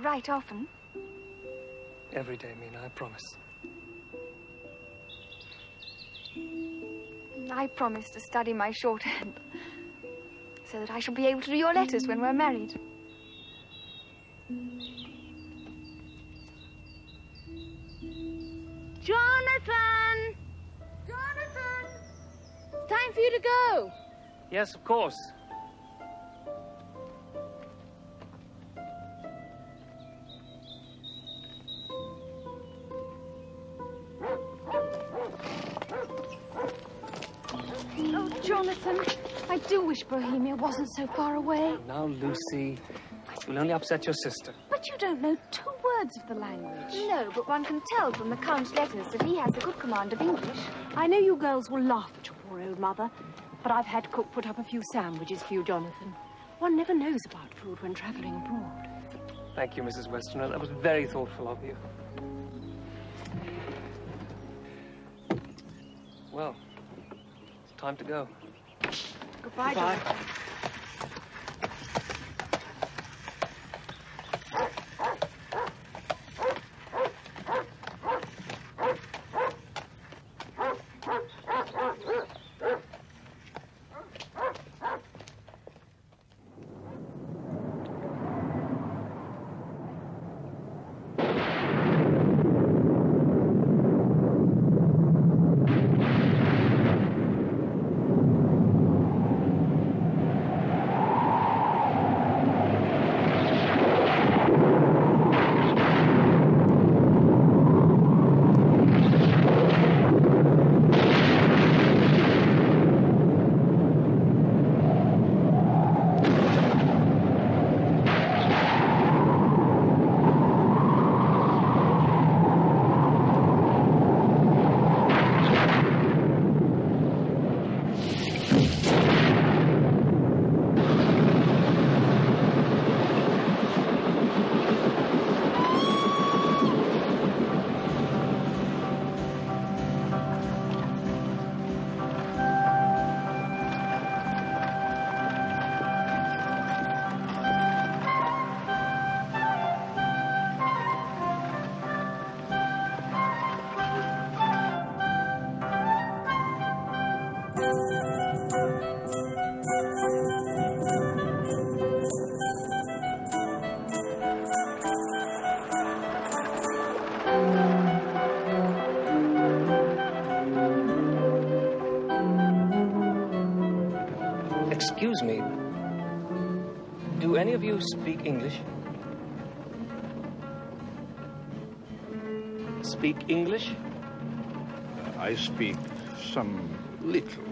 write often? Every day, Mina, I promise. I promise to study my shorthand so that I shall be able to do your letters when we're married. Jonathan! Jonathan! It's time for you to go. Yes, of course. Oh, Jonathan, I do wish Bohemia wasn't so far away. Now, Lucy, you'll only upset your sister. But you don't know 2 words of the language. No, but one can tell from the Count's letters that he has a good command of English. I know you girls will laugh at your poor old mother, but I've had cook put up a few sandwiches for you, Jonathan. One never knows about food when travelling abroad. Thank you, Mrs. Westerner. That was very thoughtful of you. Well, it's time to go. Goodbye, Jonathan. Excuse me. Do any of you speak English? Speak English? I speak some little.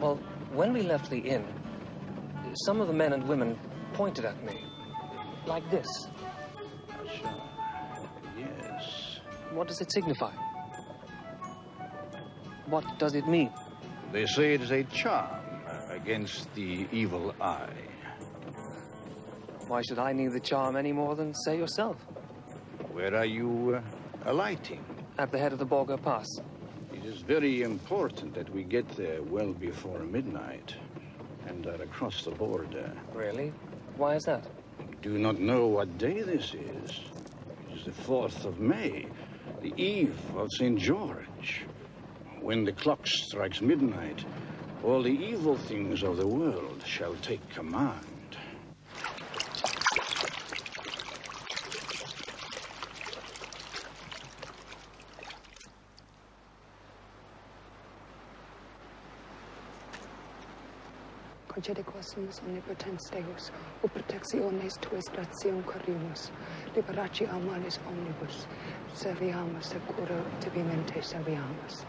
Well, when we left the inn, some of the men and women pointed at me. Like this. Yes. What does it signify? What does it mean? They say it is a charm against the evil eye. Why should I need the charm any more than, say, yourself? Where are you alighting? At the head of the Borgo Pass. It is very important that we get there well before midnight and are across the border. Really? Why is that? You do not know what day this is. It is the 4th of May, the eve of St. George. When the clock strikes midnight, all the evil things of the world shall take command. Concede quaesum omnipotens Deus, o protectiones tuis gratium coriumus, liberaci a malis omnibus, serviamus securo tibimente serviamus.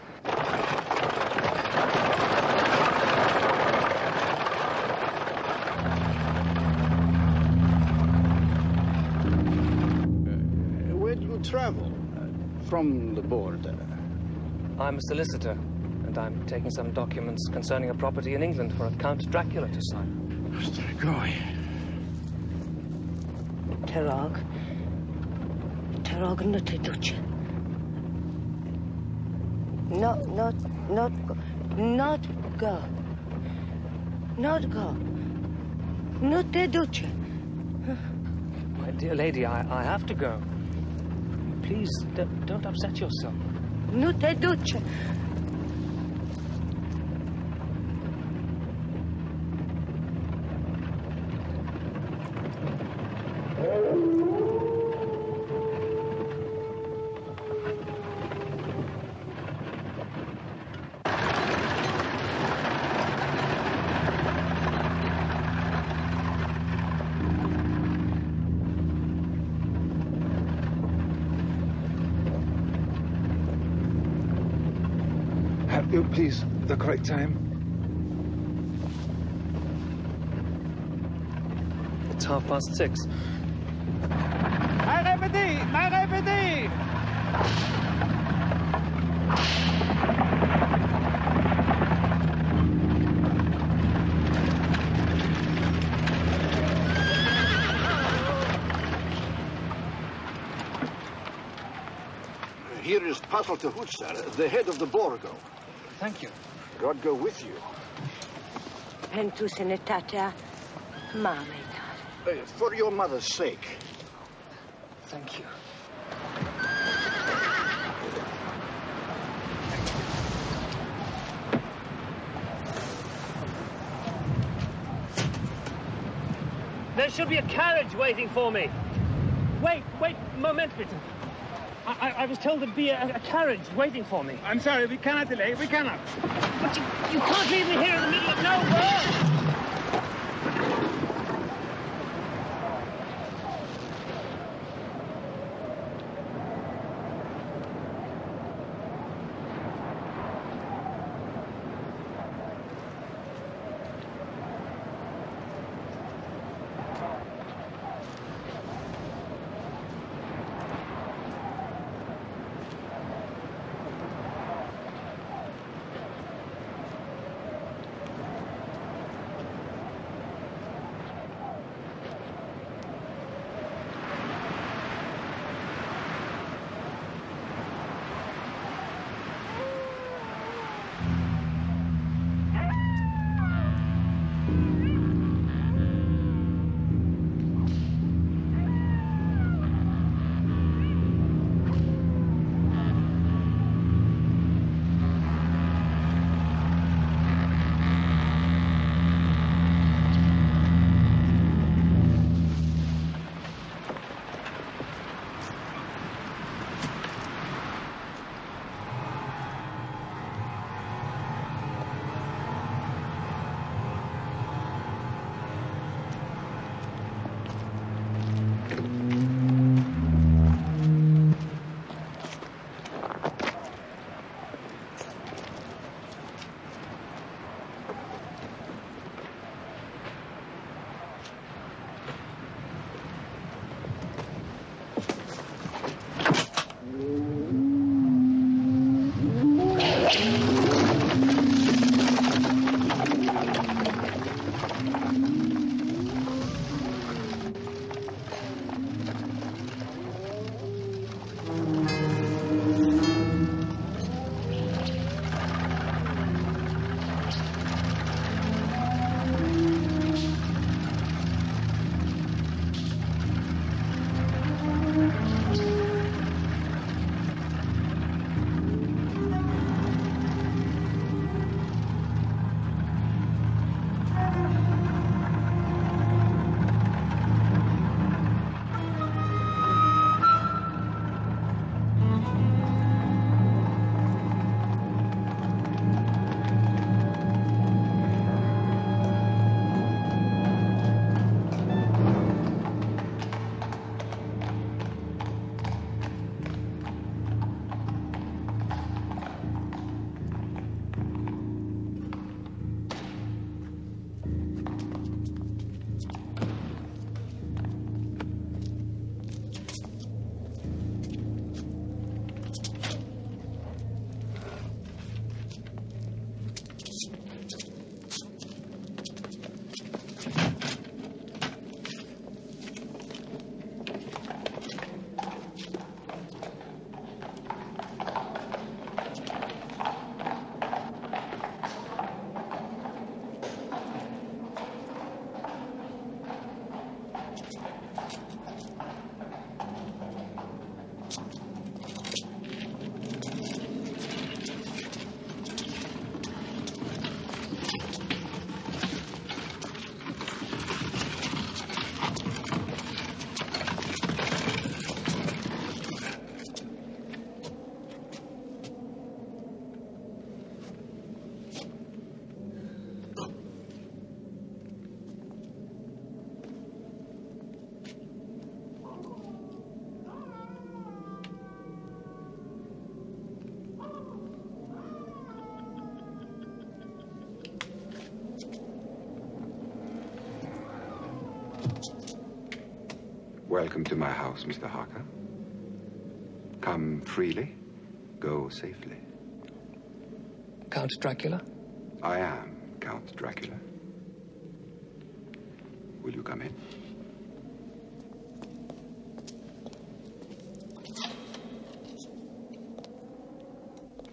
Where do you travel from the border? I'm a solicitor, and I'm taking some documents concerning a property in England for a Count Dracula to sign. Strigoi. Terog no te duce. Not go. Not te duce. My dear lady, I have to go. Please, don't upset yourself. Nu te duce. Have you, please, the correct time? It's 6:30. I répétez! Here is Pastor Hutsar, the head of the Borgo. Thank you. God go with you. Pentus in etata, mame. For your mother's sake. Thank you. There should be a carriage waiting for me. Wait, moment, bitte. I was told there'd be a carriage waiting for me. I'm sorry, we cannot delay. We cannot. But you can't leave me here in the middle of nowhere. Welcome to my house, Mr. Harker. Come freely, go safely. Count Dracula? I am Count Dracula. Will you come in?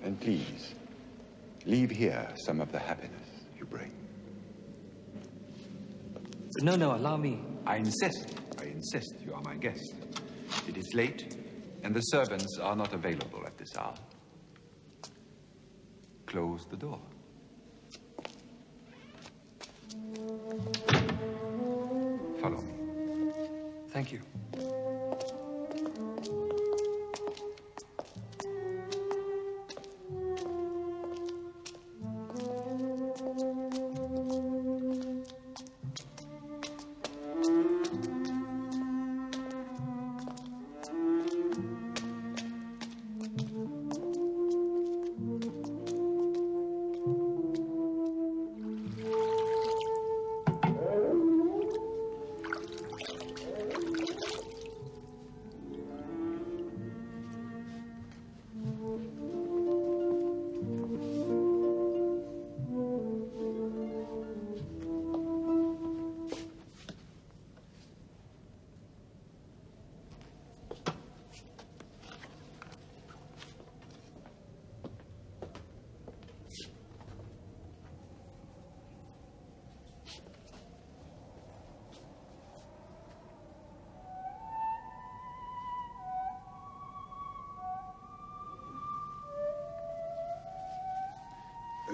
And please, leave here some of the happiness you bring. No, allow me. I insist. You are my guest. It is late, and the servants are not available at this hour. Close the door. Follow me. Thank you.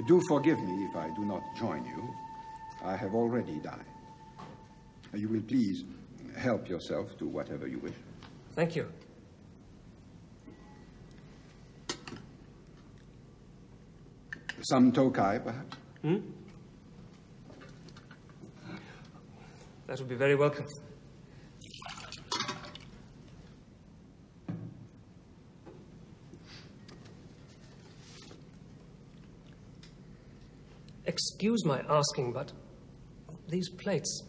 Do forgive me if I do not join you. I have already dined. You will please help yourself to whatever you wish. Thank you. Some Tokai, perhaps? That would be very welcome. Excuse my asking, but these plates,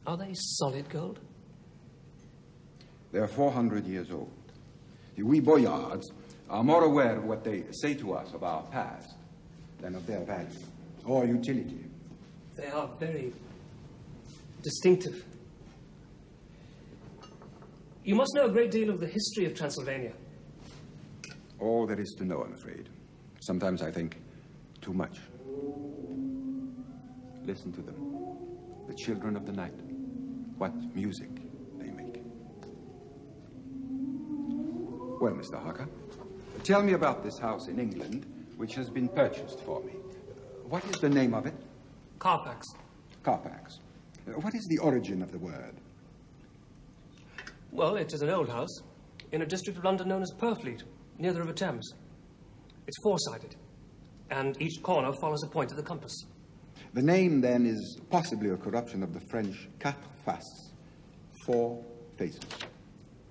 are they solid gold? They are 400 years old. We boyards are more aware of what they say to us of our past than of their value or utility. They are very distinctive. You must know a great deal of the history of Transylvania. All there is to know, I'm afraid. Sometimes I think too much. Listen to them. The children of the night. What music they make. Well, Mr. Harker, tell me about this house in England which has been purchased for me. What is the name of it? Carpax. Carpax. What is the origin of the word? Well, it is an old house in a district of London known as Purfleet, near the River Thames. It's four-sided, and each corner follows a point of the compass. The name, then, is possibly a corruption of the French quatre faces, 4 faces.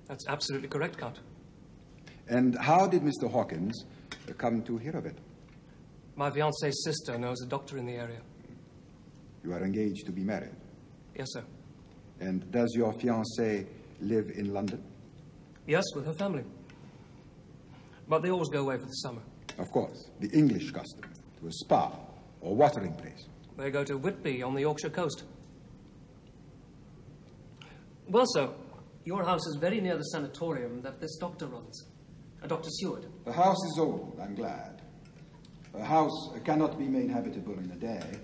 That's absolutely correct, Count. And how did Mr. Hawkins come to hear of it? My fiancée's sister knows a doctor in the area. You are engaged to be married? Yes, sir. And does your fiancée live in London? Yes, with her family. But they always go away for the summer. Of course, the English custom, to a spa or watering place. They go to Whitby on the Yorkshire coast. Well, sir, your house is very near the sanatorium that this doctor runs, Dr. Seward. The house is old, I'm glad. A house cannot be made habitable in a day.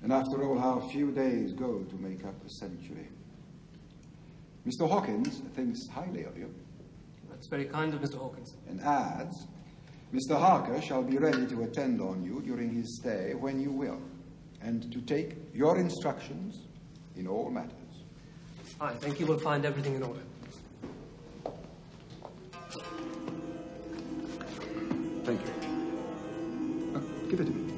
And after all, how few days go to make up a century. Mr. Hawkins thinks highly of you. That's very kind of Mr. Hawkins. And adds, Mr. Harker shall be ready to attend on you during his stay when you will, and to take your instructions in all matters. I think you will find everything in order. Thank you. Give it to me.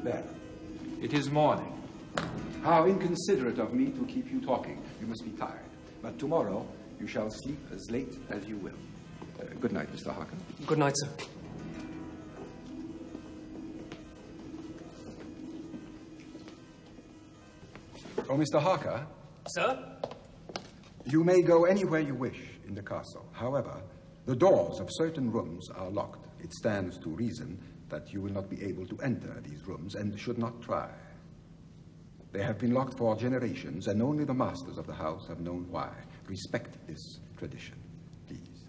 There. It is morning. How inconsiderate of me to keep you talking. You must be tired. But tomorrow you shall sleep as late as you will. Good night, Mr. Harker. Good night, sir. Oh, Mr. Harker? Sir? You may go anywhere you wish in the castle. However, the doors of certain rooms are locked. It stands to reason that you will not be able to enter these rooms and should not try. They have been locked for generations, and only the masters of the house have known why. Respect this tradition, please.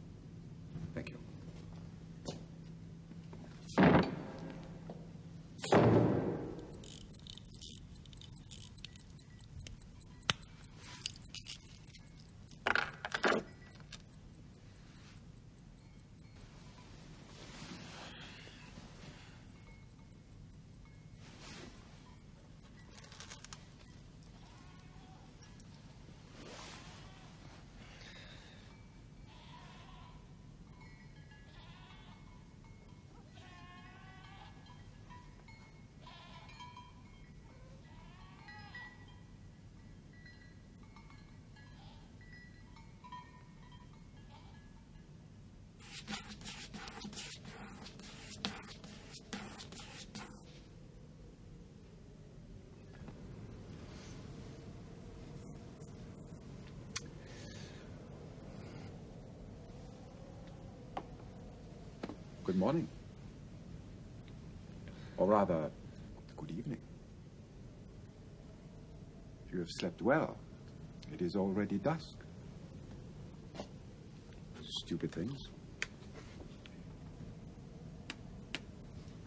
Thank you. Good morning. Or rather, good evening. You have slept well. It is already dusk. Stupid things.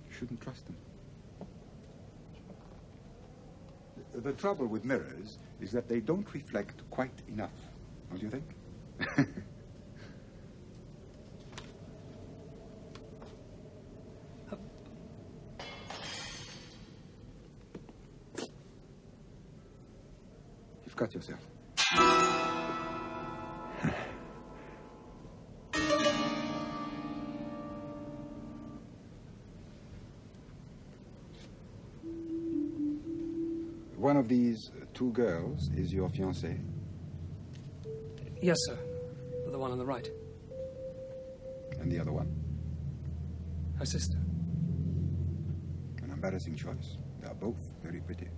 You shouldn't trust them. The trouble with mirrors is that they don't reflect quite enough, don't you think? You've cut yourself. One of these two girls is your fiancée? Yes, sir. The one on the right. And the other one? Her sister. An embarrassing choice. They are both very pretty.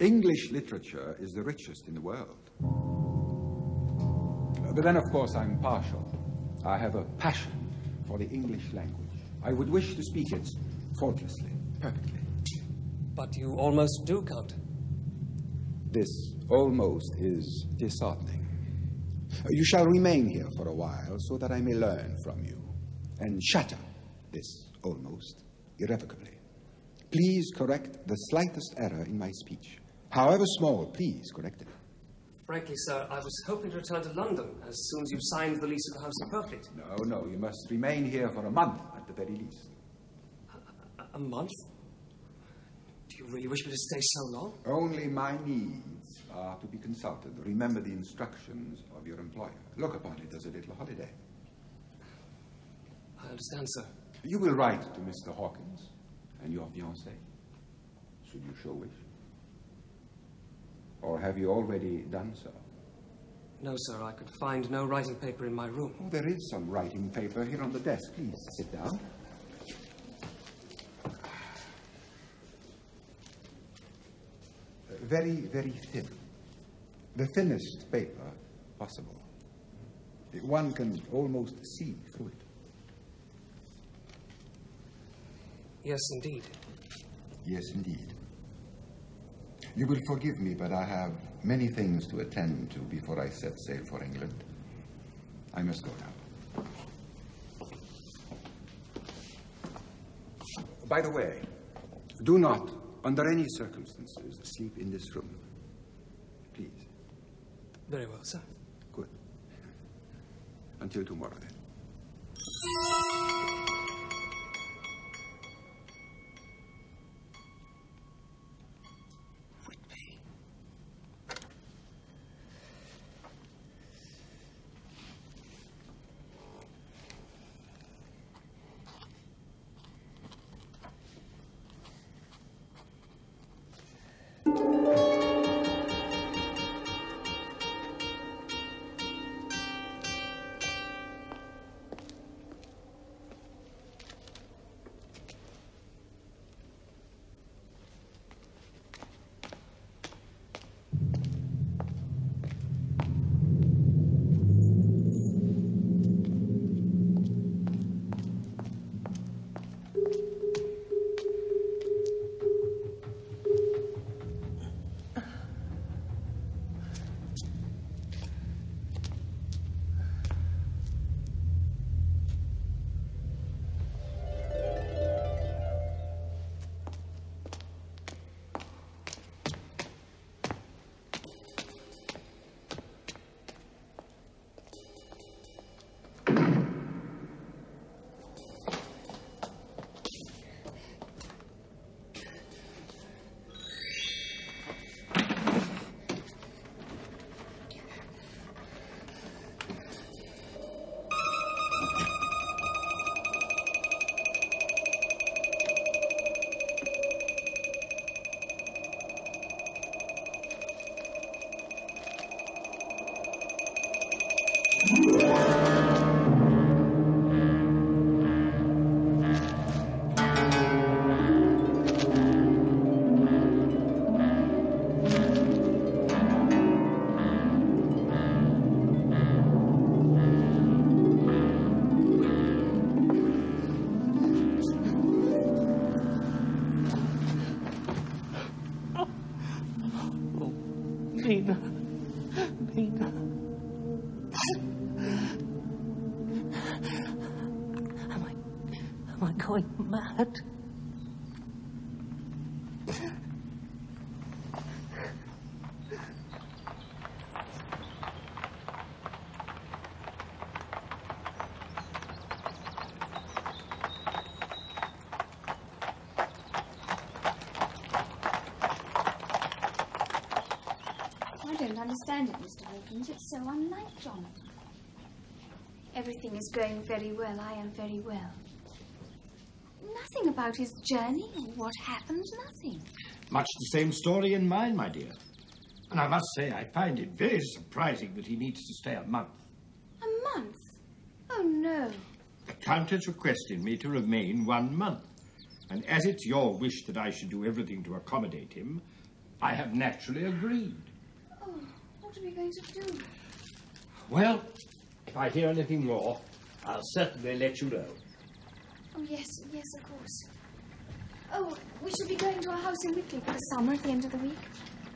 English literature is the richest in the world. But then, of course, I'm partial. I have a passion for the English language. I would wish to speak it faultlessly, perfectly. But you almost do, Count. This almost is disheartening. You shall remain here for a while so that I may learn from you and shatter this almost irrevocably. Please correct the slightest error in my speech. However small, please correct it. Frankly, sir, I was hoping to return to London as soon as you signed the lease of the house in Purfleet. No, you must remain here for a month at the very least. A month? Do you really wish me to stay so long? Only my needs are to be consulted. Remember the instructions of your employer. Look upon it as a little holiday. I understand, sir. You will write to Mr. Hawkins and your fiancée, should you so wish. Or have you already done so? No, sir, I could find no writing paper in my room. Oh, there is some writing paper here on the desk. Please, sit down. Very, very thin. The thinnest paper possible. One can almost see through it. Yes, indeed. Yes, indeed. You will forgive me, but I have many things to attend to before I set sail for England. I must go now. By the way, do not, under any circumstances, sleep in this room. Please. Very well, sir. Good. Until tomorrow, then. Mina. Mina. Am I going mad? I don't understand it, Mr. Hawkins. It's so unlike Jonathan. Everything is going very well. I am very well. Nothing about his journey or what happened, nothing. Much the same story in mine, my dear. And I must say, I find it very surprising that he needs to stay a month. A month? Oh, no. The Count has requested me to remain 1 month. And as it's your wish that I should do everything to accommodate him, I have naturally agreed. Oh, what are we going to do? Well, if I hear anything more, I'll certainly let you know. Oh, yes, of course. Oh, we shall be going to our house in Wickley for the summer at the end of the week.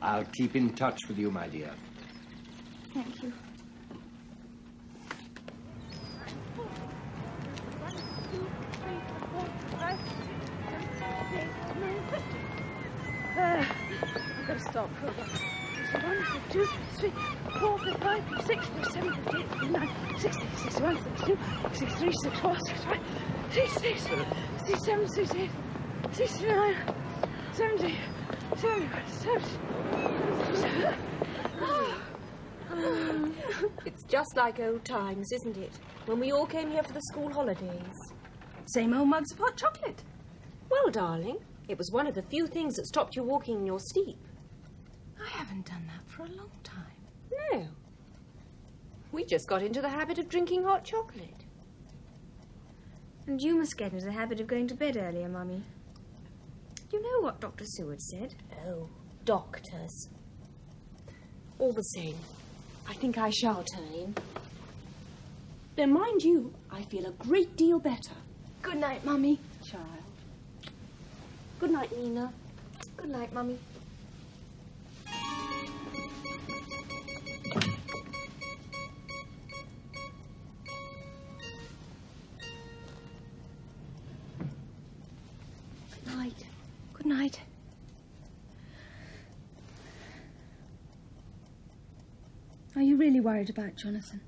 I'll keep in touch with you, my dear. Thank you. I've got to stop. 1, 2, 3, 4, 5, 6, 7, 8, 9, 60, 61, 62, 63, 64, 65, 66, 67, 68, 69, 70, 71, 70. It's just like old times, isn't it? When we all came here for the school holidays. Same old mugs of hot chocolate. Well, darling, it was one of the few things that stopped you walking in your sleep. I haven't done that for a long time. No. We just got into the habit of drinking hot chocolate. And you must get into the habit of going to bed earlier, Mummy. You know what Dr. Seward said? Oh, doctors. All the same, I think I shall turn in. Then, mind you, I feel a great deal better. Good night, Mummy. Child. Good night, Nina. Good night, Mummy. really worried about Jonathan.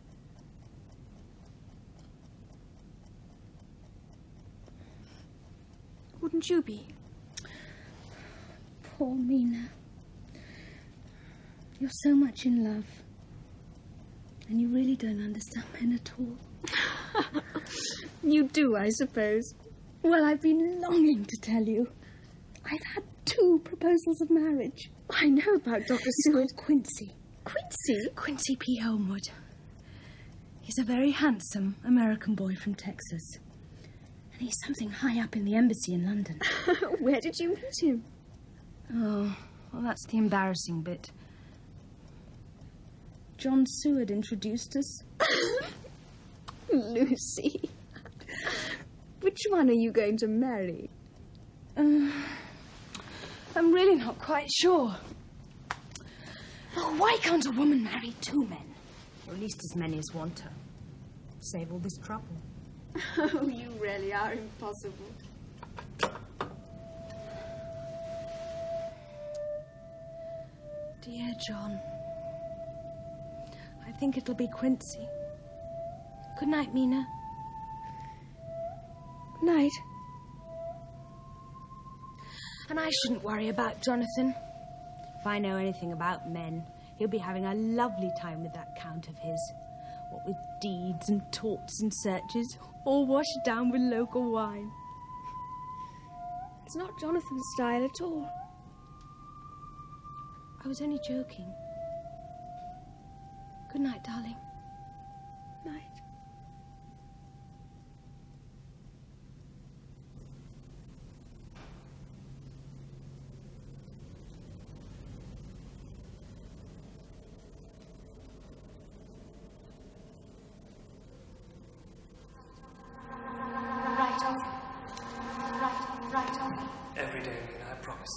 Wouldn't you be? Poor Mina. You're so much in love. And you really don't understand men at all. You do, I suppose. Well, I've been longing to tell you. I've had 2 proposals of marriage. I know about Dr. Seward. Quincy. Quincy? Quincy P. Homewood. He's a very handsome American boy from Texas. And he's something high up in the embassy in London. Where did you meet him? Oh, well, that's the embarrassing bit. John Seward introduced us. Lucy. Which one are you going to marry? I'm really not quite sure. Oh, why can't a woman marry 2 men? Or at least as many as want her. Save all this trouble. Oh, you really are impossible. Dear John, I think it'll be Quincy. Good night, Mina. Good night. And I shouldn't worry about Jonathan. If I know anything about men, he'll be having a lovely time with that Count of his. What with deeds and torts and searches, all washed down with local wine. It's not Jonathan's style at all. I was only joking. Good night, darling. Night. Right on. Every day, Mina, I promise.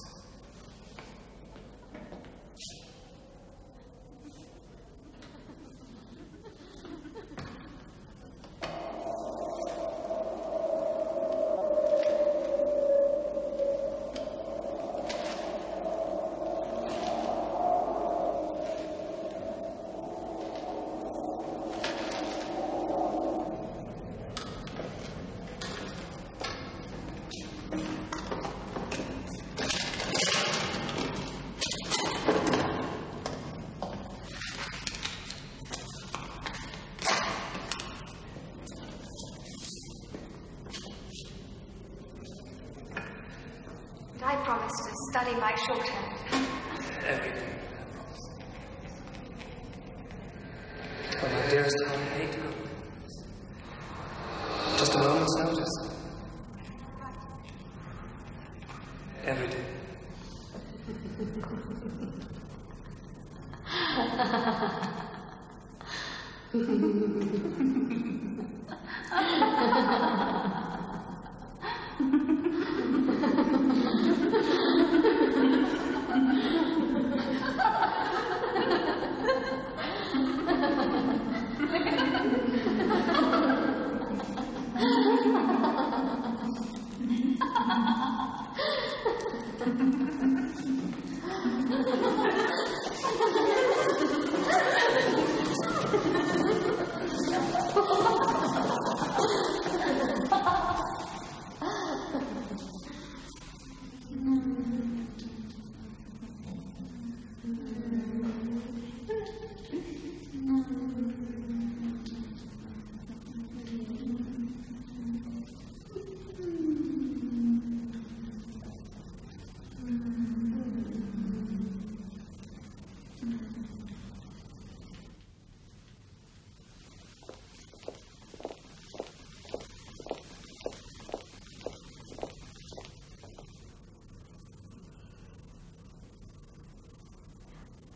I promise to study my shorthand. Every day, I promise. Oh, my dearest, how I hate to go. Just a moment's notice. Every day.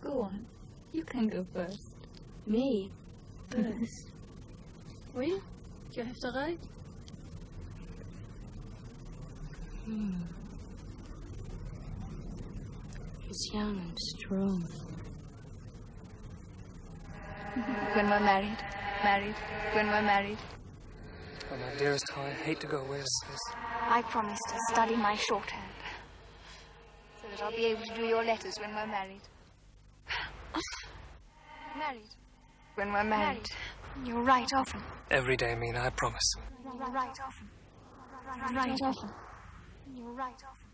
Go on. You can go first. Me? First? Oui? Tu Hefterei? He's young and strong. When we're married. When we're married. Oh, my dearest, how I hate to go. Where's this? I promise to study my shorthand. So that I'll be able to do your letters when we're married. Married. When we're married, you'll write often. Every day, Mina, I promise. You'll write often. Write often. You'll write often.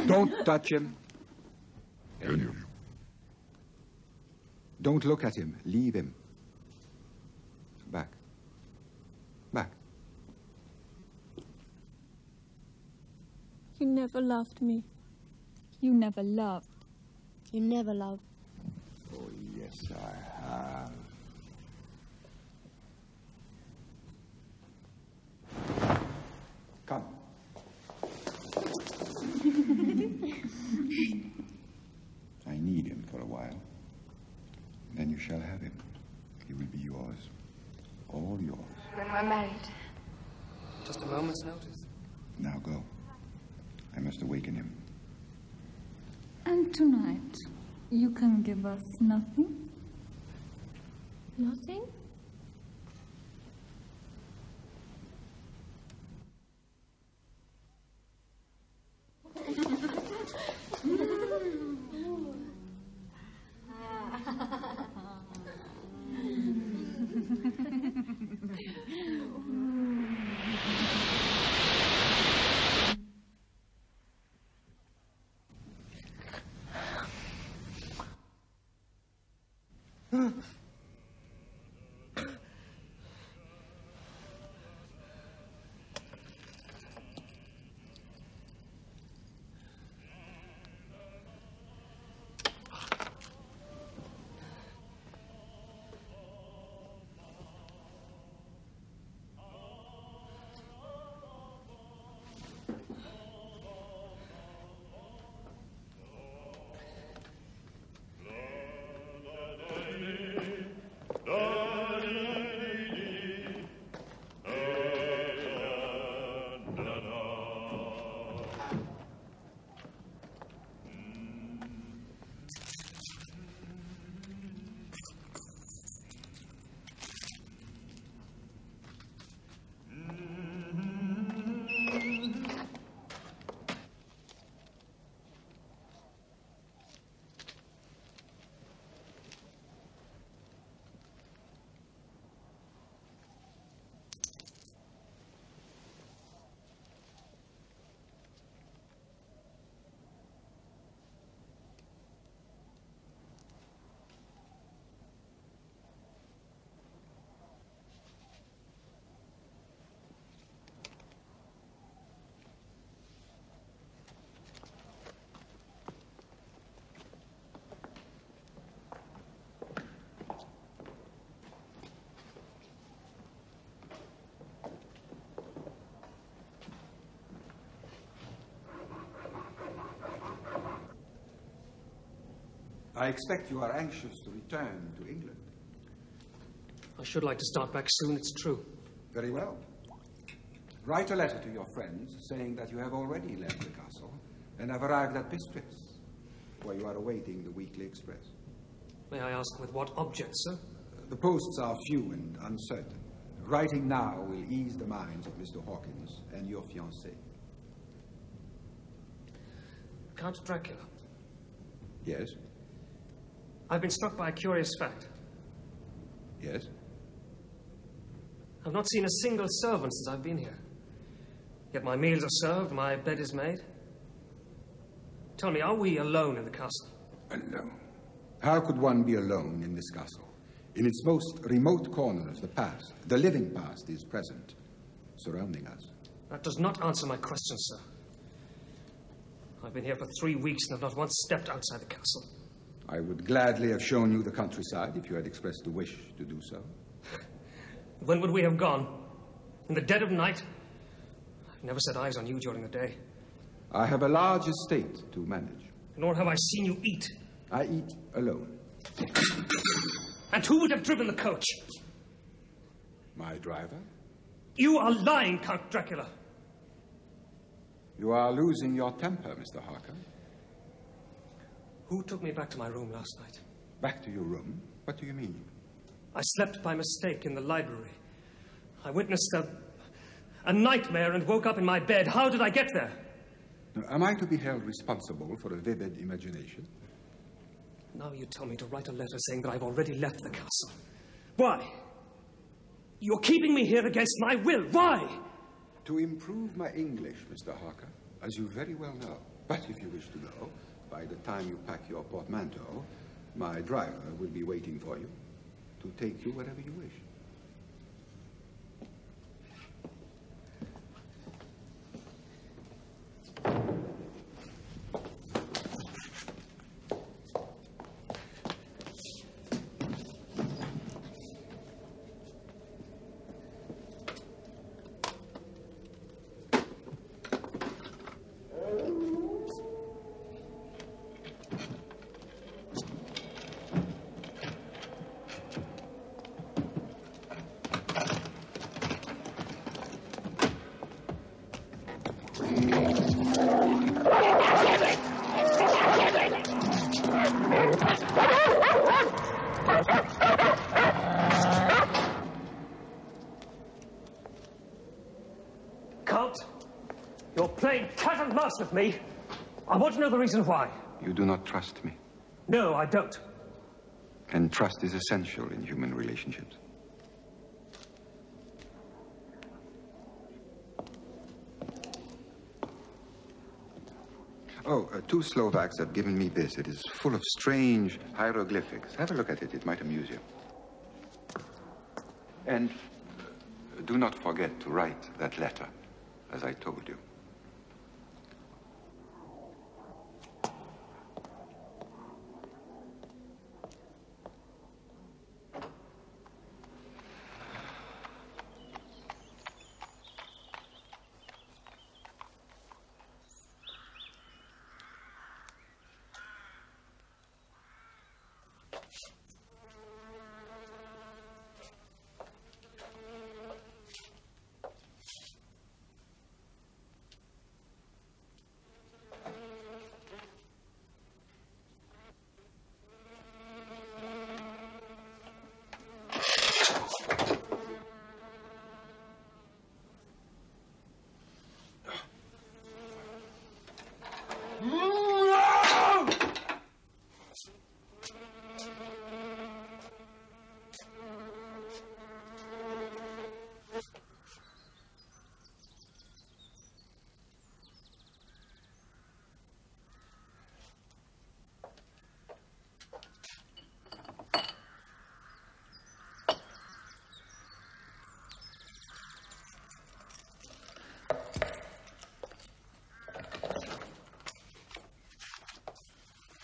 Don't touch him. Don't look at him. Leave him. Back. Back. You never loved me. You never loved. You never loved. Oh, yes, I have. Come. I need him for a while. Then you shall have him. He will be yours. All yours. When we're married. Just a moment's notice. Now go. I must awaken him. And tonight, you can give us nothing? Nothing? I expect you are anxious to return to England. I should like to start back soon, it's true. Very well. Write a letter to your friends saying that you have already left the castle and have arrived at Bistritz, where you are awaiting the weekly express. May I ask with what object, sir? The posts are few and uncertain. Writing now will ease the minds of Mr. Hawkins and your fiancée. Count Dracula. Yes? I've been struck by a curious fact. Yes? I've not seen a single servant since I've been here. Yet my meals are served, my bed is made. Tell me, are we alone in the castle? No. How could one be alone in this castle? In its most remote corners, the past, the living past, is present, surrounding us. That does not answer my question, sir. I've been here for 3 weeks and have not once stepped outside the castle. I would gladly have shown you the countryside if you had expressed the wish to do so. When would we have gone? In the dead of night? I've never set eyes on you during the day. I have a large estate to manage. Nor have I seen you eat. I eat alone. And who would have driven the coach? My driver? You are lying, Count Dracula. You are losing your temper, Mr. Harker. Who took me back to my room last night? Back to your room? What do you mean? I slept by mistake in the library. I witnessed a nightmare and woke up in my bed. How did I get there? Now, am I to be held responsible for a vivid imagination? Now you tell me to write a letter saying that I've already left the castle. Why? You're keeping me here against my will. Why? To improve my English, Mr. Harker, as you very well know. But if you wish to go, by the time you pack your portmanteau, my driver will be waiting for you to take you wherever you wish. Count, you're playing cat and mouse with me. I want to know the reason why. You do not trust me. No, I don't. And trust is essential in human relationships. Oh, 2 Slovaks have given me this. It is full of strange hieroglyphics. Have a look at it. It might amuse you. And do not forget to write that letter, as I told you.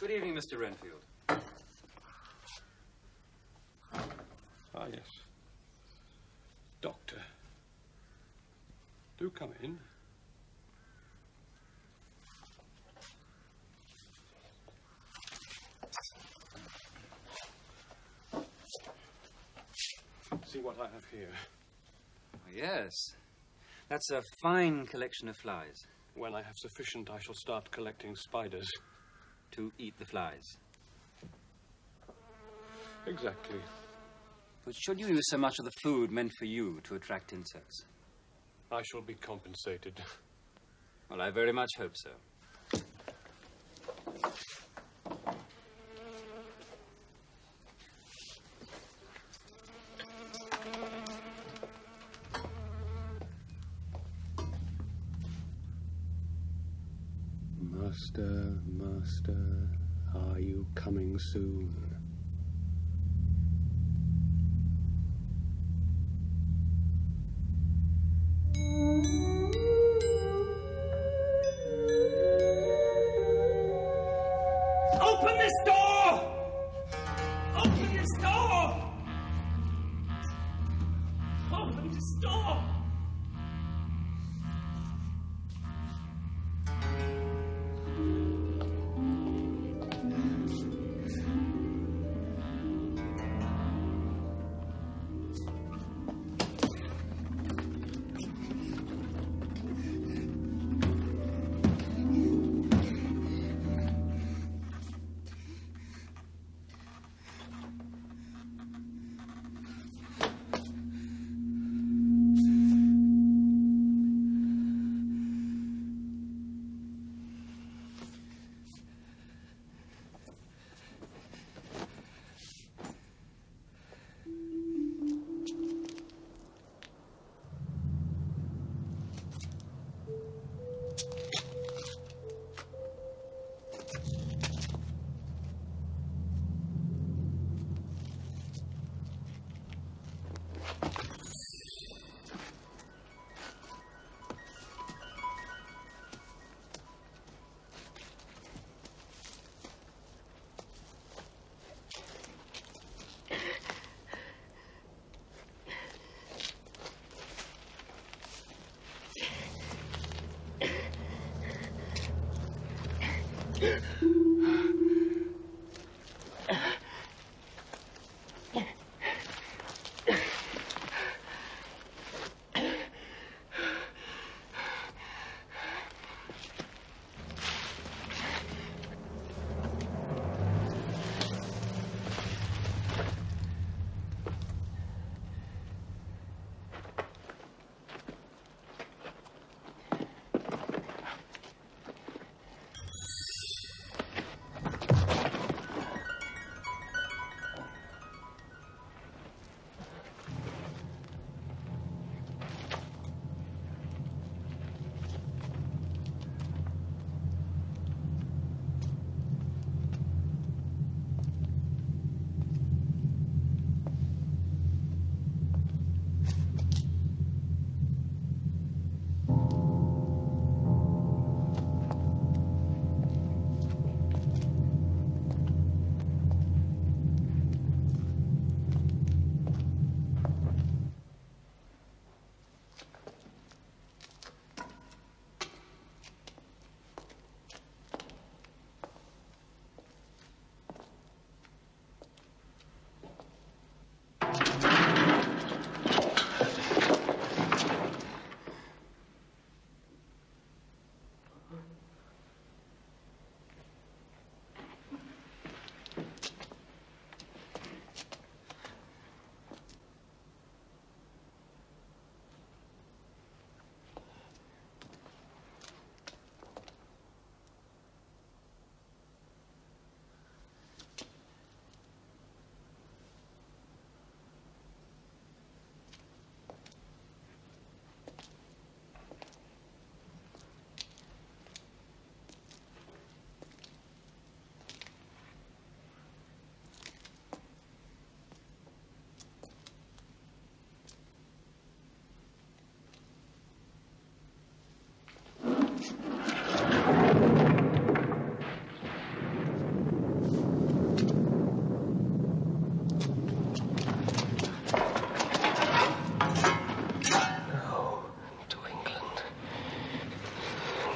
Good evening, Mr. Renfield. Ah, yes. Doctor. Do come in. See what I have here. Yes. That's a fine collection of flies. When I have sufficient, I shall start collecting spiders. To eat the flies. Exactly. But should you use so much of the food meant for you to attract insects? I shall be compensated. Well, I very much hope so. Master, Master, are you coming soon? Open this door! Open this door! Open this door!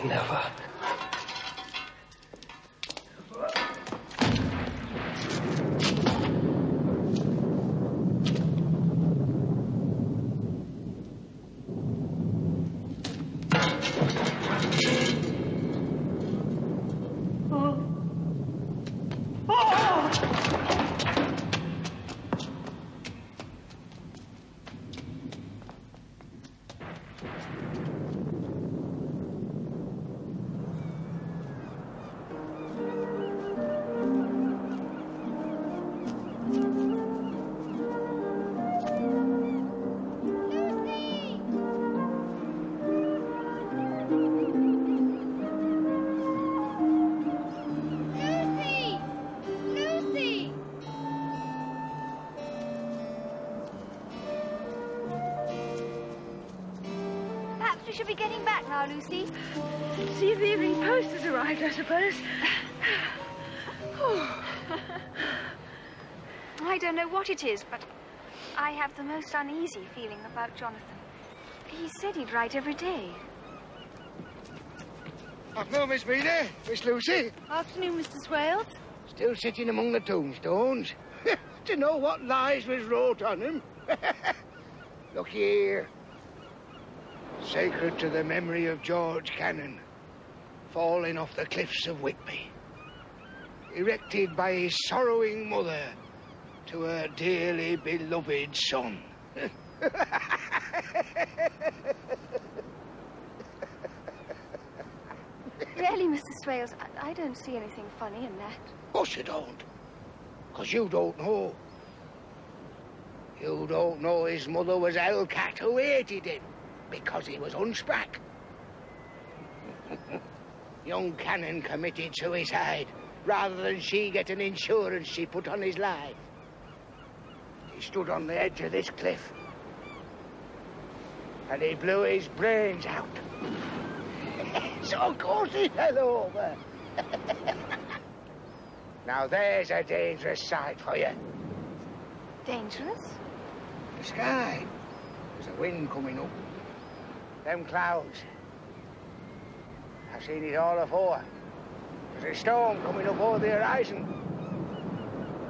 Never. We should be getting back now, Lucy. See if the evening post has arrived, I suppose. I don't know what it is, but I have the most uneasy feeling about Jonathan. He said he'd write every day. Afternoon, Miss Mina. Miss Lucy. Afternoon, Mr. Swales. Still sitting among the tombstones. To know what lies was wrote on them. Look here. Sacred to the memory of George Cannon, falling off the cliffs of Whitby. Erected by his sorrowing mother to her dearly beloved son. Really, Mr. Swales, I don't see anything funny in that. Of course you don't. Because you don't know. You don't know his mother was Hellcat who hated him because he was unsprack. Young Cannon committed suicide rather than she get an insurance she put on his life. He stood on the edge of this cliff and he blew his brains out. So of course he fell over. Now there's a dangerous sight for you. Dangerous? The sky. There's a wind coming up. Them clouds. I've seen it all afore. There's a storm coming up over the horizon.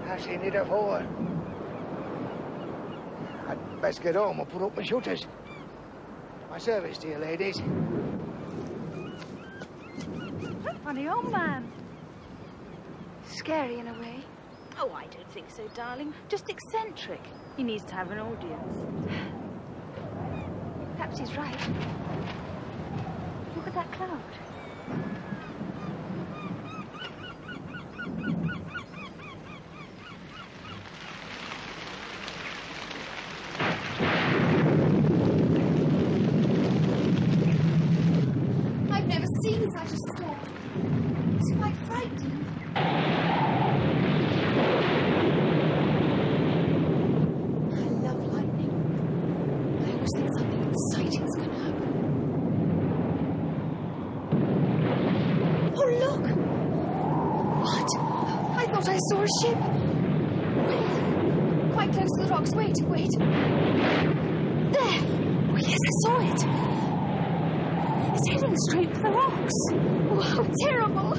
I've seen it afore. I'd best get home and put up my shutters. My service to you, ladies. Funny old man. Scary in a way. Oh, I don't think so, darling. Just eccentric. He needs to have an audience. Perhaps he's right. Look at that cloud. I've never seen such a storm. It's quite frightening. I love lightning. I always think something exciting's going to happen. Oh, look! What? I thought I saw a ship. Where? Quite close to the rocks. Wait. There! Oh, yes, I saw it. It's heading straight for the rocks. Oh, how terrible!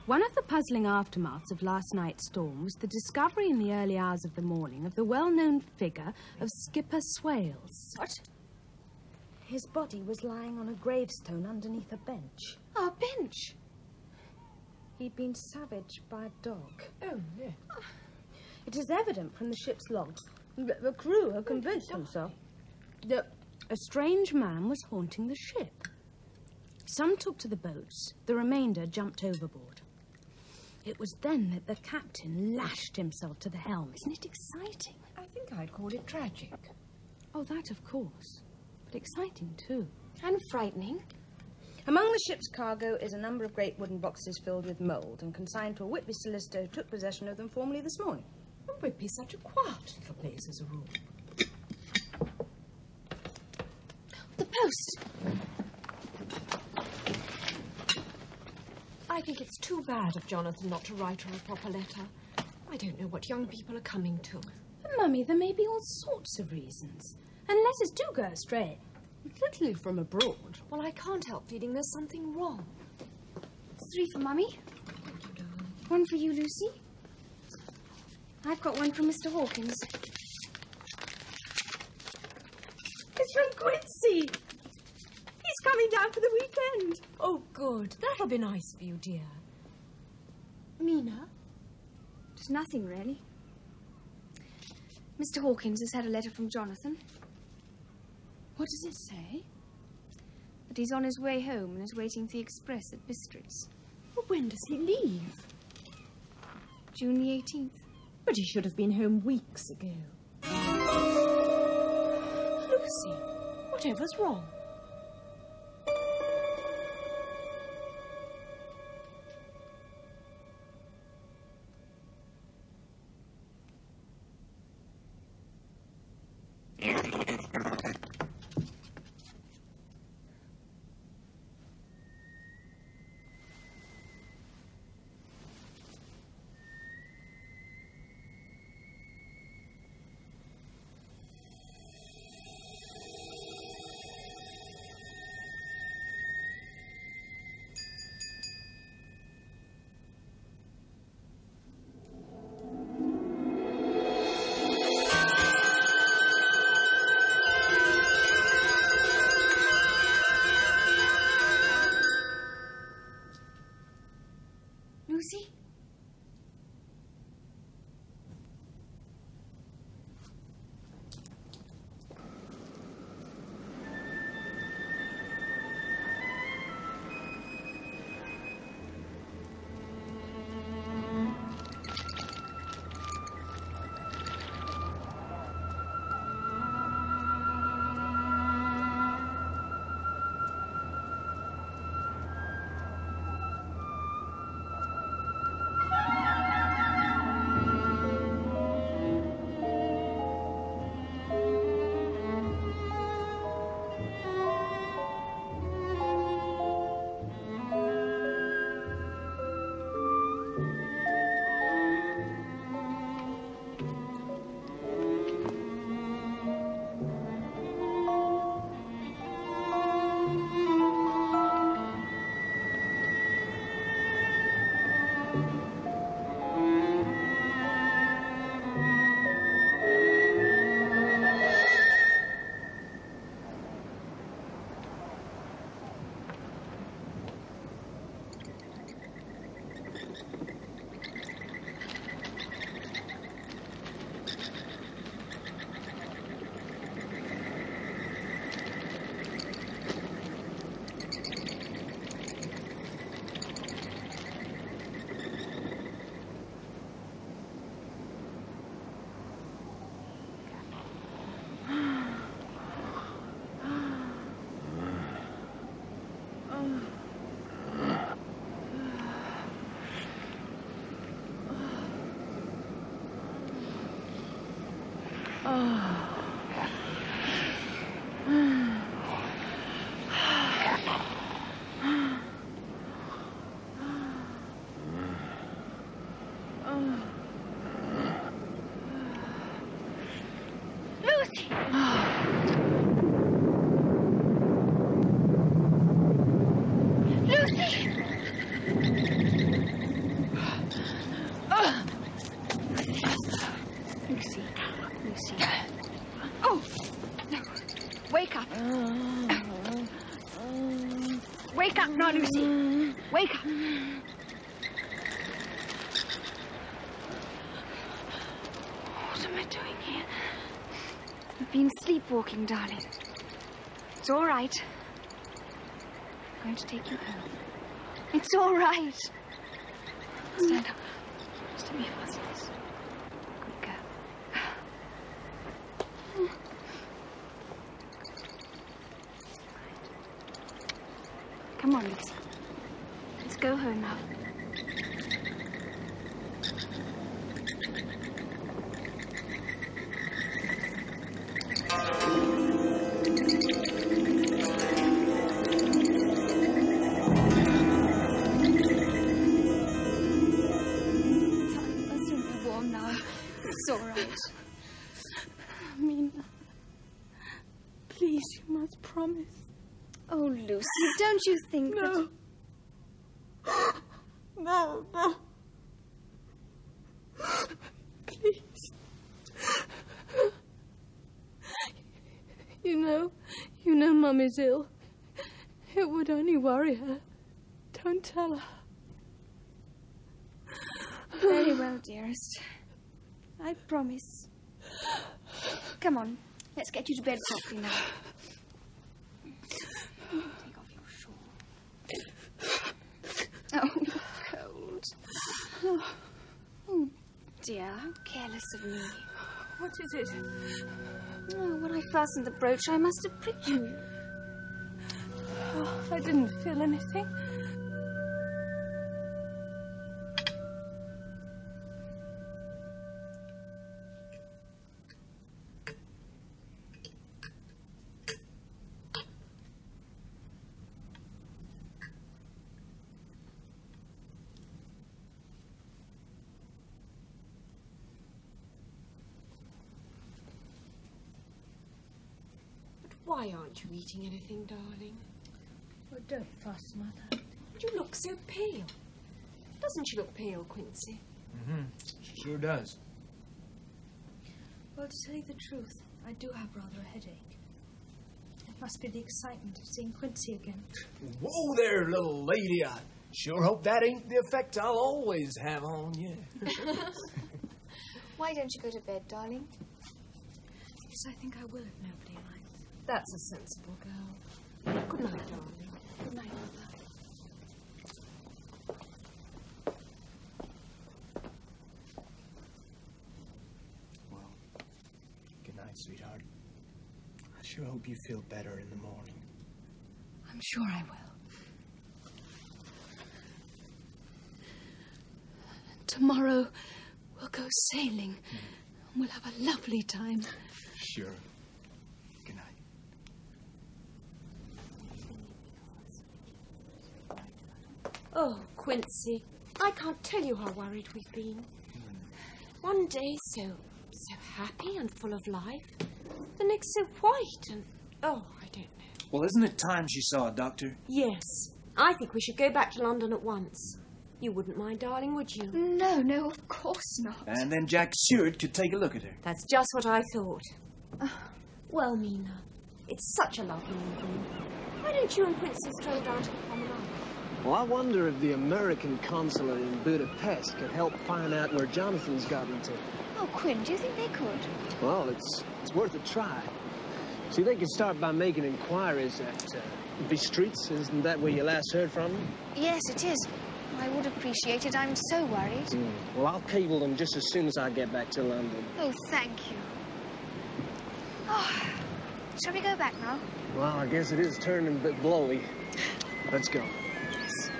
One of the puzzling aftermaths of last night's storm was the discovery in the early hours of the morning of the well-known figure of Skipper Swales. What? His body was lying on a gravestone underneath a bench. Oh, a bench? He'd been savaged by a dog. Oh, no. It is evident from the ship's logs that the crew have convinced themselves that a strange man was haunting the ship. Some took to the boats, the remainder jumped overboard. It was then that the captain lashed himself to the helm. Isn't it exciting? I think I'd call it tragic. Oh, that of course. But exciting too. And frightening. Among the ship's cargo is a number of great wooden boxes filled with mould and consigned to a Whitby solicitor who took possession of them formally this morning. Whitby's such a quiet little place as a rule. The post! I think it's too bad of Jonathan not to write her a proper letter. I don't know what young people are coming to. But, Mummy, there may be all sorts of reasons. And letters do go astray. Particularly from abroad. Well, I can't help feeling there's something wrong. It's 3 for Mummy. Thank you, darling. 1 for you, Lucy. I've got 1 from Mr. Hawkins. It's from Quincy. He's coming down for the weekend. Oh, good. That'll be nice for you, dear. Mina? Just nothing, really. Mr. Hawkins has had a letter from Jonathan. What does it say? That he's on his way home and is waiting for the express at Bistritz. Well, when does he leave? June the 18th. But he should have been home weeks ago. Lucy, whatever's wrong? Lucy? Wake up now, Lucy. Wake up. What am I doing here? I've been sleepwalking, darling. It's all right. I'm going to take you home. It's all right. Stand up. Just be fast. Good girl. Come on, Lucy. Let's go home now. It's all right. Mina, please, you must promise. Oh, Lucy, don't you think that... No, no. Please. You know Mum is ill. It would only worry her. Don't tell her. Very well, dearest. I promise. Come on, let's get you to bed properly now. Take off your shawl. Oh, you're cold. Oh, dear, how careless of me. What is it? Oh, when I fastened the brooch, I must have pricked you. Oh, I didn't feel anything. Why aren't you eating anything, darling? Oh, don't fuss, Mother. You look so pale. Doesn't she look pale, Quincy? Mm-hmm. She sure does. Well, to tell you the truth, I do have rather a headache. It must be the excitement of seeing Quincy again. Whoa there, little lady. Sure hope that ain't the effect I'll always have on you. Why don't you go to bed, darling? Yes, I think I will if nobody minds. That's a sensible girl. Good night, darling. Good night, Mother. Well, good night, sweetheart. I sure hope you feel better in the morning. I'm sure I will. Tomorrow we'll go sailing. And we'll have a lovely time. Sure. Good night. Oh, Quincy, I can't tell you how worried we've been. One day so happy and full of life. The next so white and... oh, I don't know. Well, isn't it time she saw a doctor? Yes. I think we should go back to London at once. You wouldn't mind, darling, would you? No, of course not. And then Jack Stewart could take a look at her. That's just what I thought. Well, Mina, it's such a lovely evening. Why don't you and Quincy stroll down to the promenade? Well, I wonder if the American consulate in Budapest could help find out where Jonathan's got into. Oh, Quinn, do you think they could? Well, it's worth a try. See, they could start by making inquiries at Bistritz. Isn't that where you last heard from them? Yes, it is. I would appreciate it. I'm so worried. Well, I'll cable them just as soon as I get back to London. Oh, thank you. Oh, shall we go back now? Well, I guess it is turning a bit blowy. Let's go. Yes.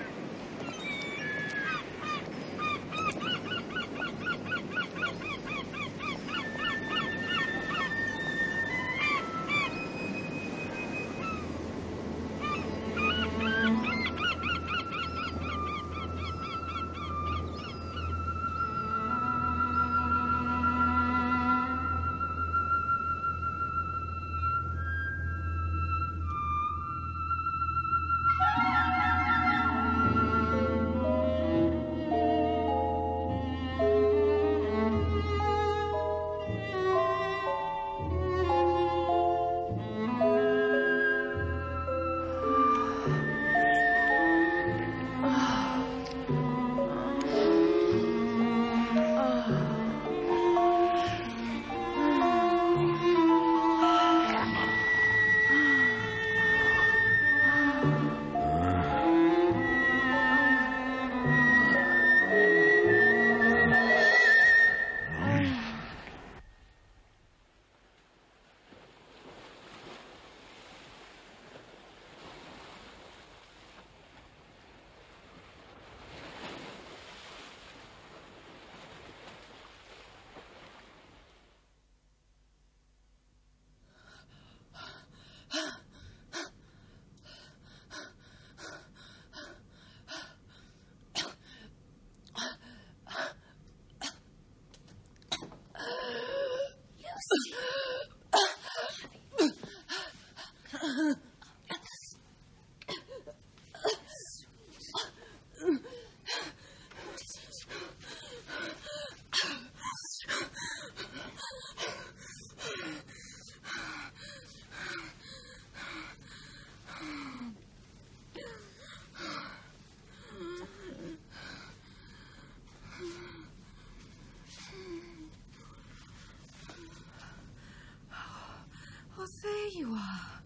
There you are.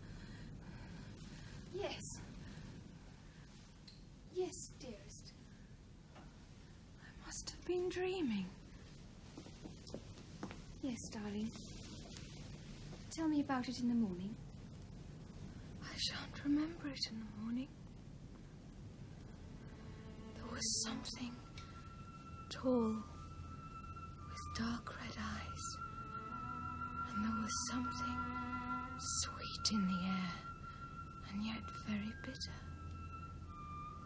Yes. Yes, dearest. I must have been dreaming. Yes, darling. Tell me about it in the morning. I shan't remember it in the morning. There was something tall with dark red eyes. And there was something sweet in the air, and yet very bitter.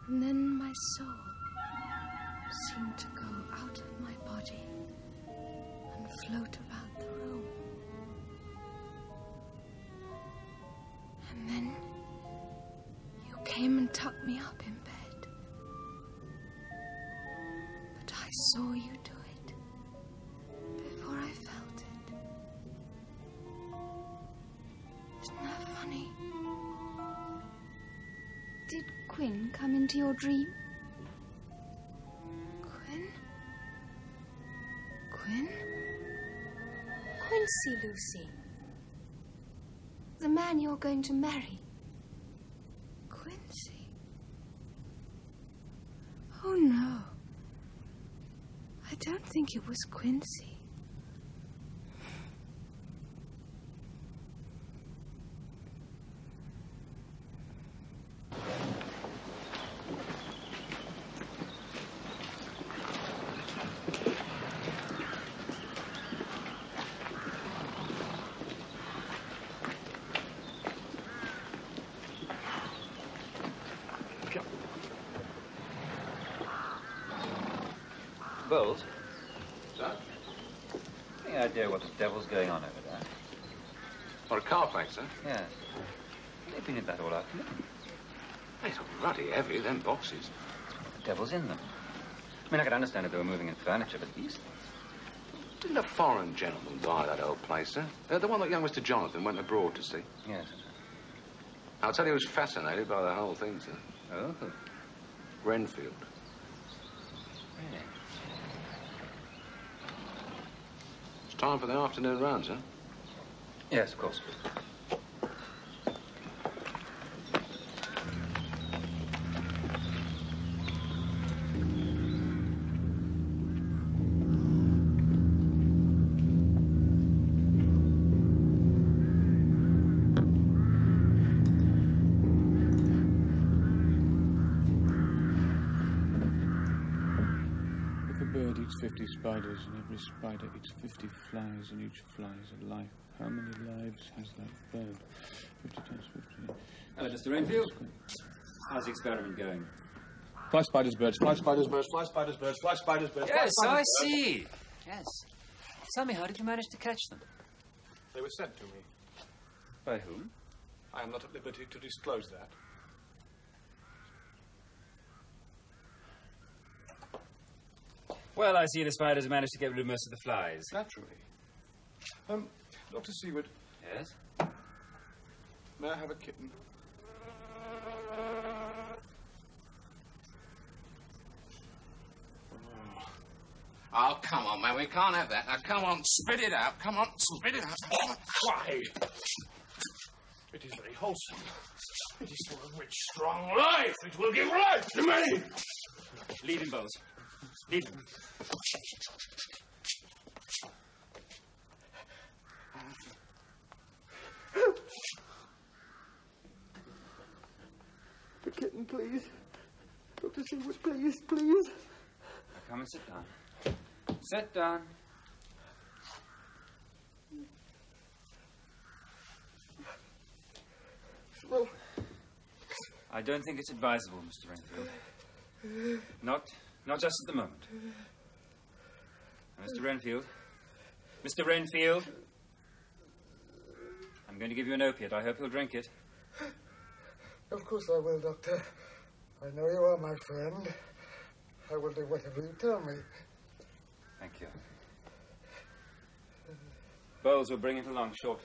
And then my soul seemed to go out of my body and float about the room. And then you came and tucked me up in bed. But I saw you do it before I felt it. Isn't that funny? Did Quinn come into your dream? Quinn? Quincy, Lucy. The man you're going to marry? Quincy? Oh, no. I don't think it was Quincy. Bowles? Sir? Any idea what the devil's going on over there? Or a car plank, sir? Yes. They've been in that all afternoon. It's bloody heavy, them boxes. The devil's in them. I mean, I could understand if they were moving in furniture, but these things... Didn't a foreign gentleman buy that old place, sir? The one that young Mr. Jonathan went abroad to see? Yes. I'll tell you, he was fascinated by the whole thing, sir. Oh? Renfield. Really? It's time for the afternoon run, sir. Yes, of course. If a bird eats 50 spiders and every spider eats 50 flies and each fly is a life, how many lives has that bird? 50 times 50. Hello, Mr. Renfield. How's the experiment going? Fly spiders, birds, fly spiders, birds, fly spiders, birds, fly spiders, birds. Yes, fly I spiders, birds. see. Yes. Tell me, how did you manage to catch them? They were sent to me. By whom? I am not at liberty to disclose that. Well, I see the spiders have managed to get rid of most of the flies. Naturally. Dr. Seward. Yes? May I have a kitten? Oh, come on, man. We can't have that. Now, come on, spit it out. Come on, spit it out. Why? It is very wholesome. It is full of rich, strong life. It will give life to me. Leave him, Bowles. Leave him. The kitten, please. Dr. Seward, please, please. Now come and sit down. Sit down. Well, I don't think it's advisable, Mr. Renfield. Not just at the moment. Now, Mr. Renfield. Mr. Renfield. I'm going to give you an opiate. I hope you'll drink it. Of course I will, Doctor. I know you are my friend. I will do whatever you tell me. Thank you. Bowles will bring it along shortly.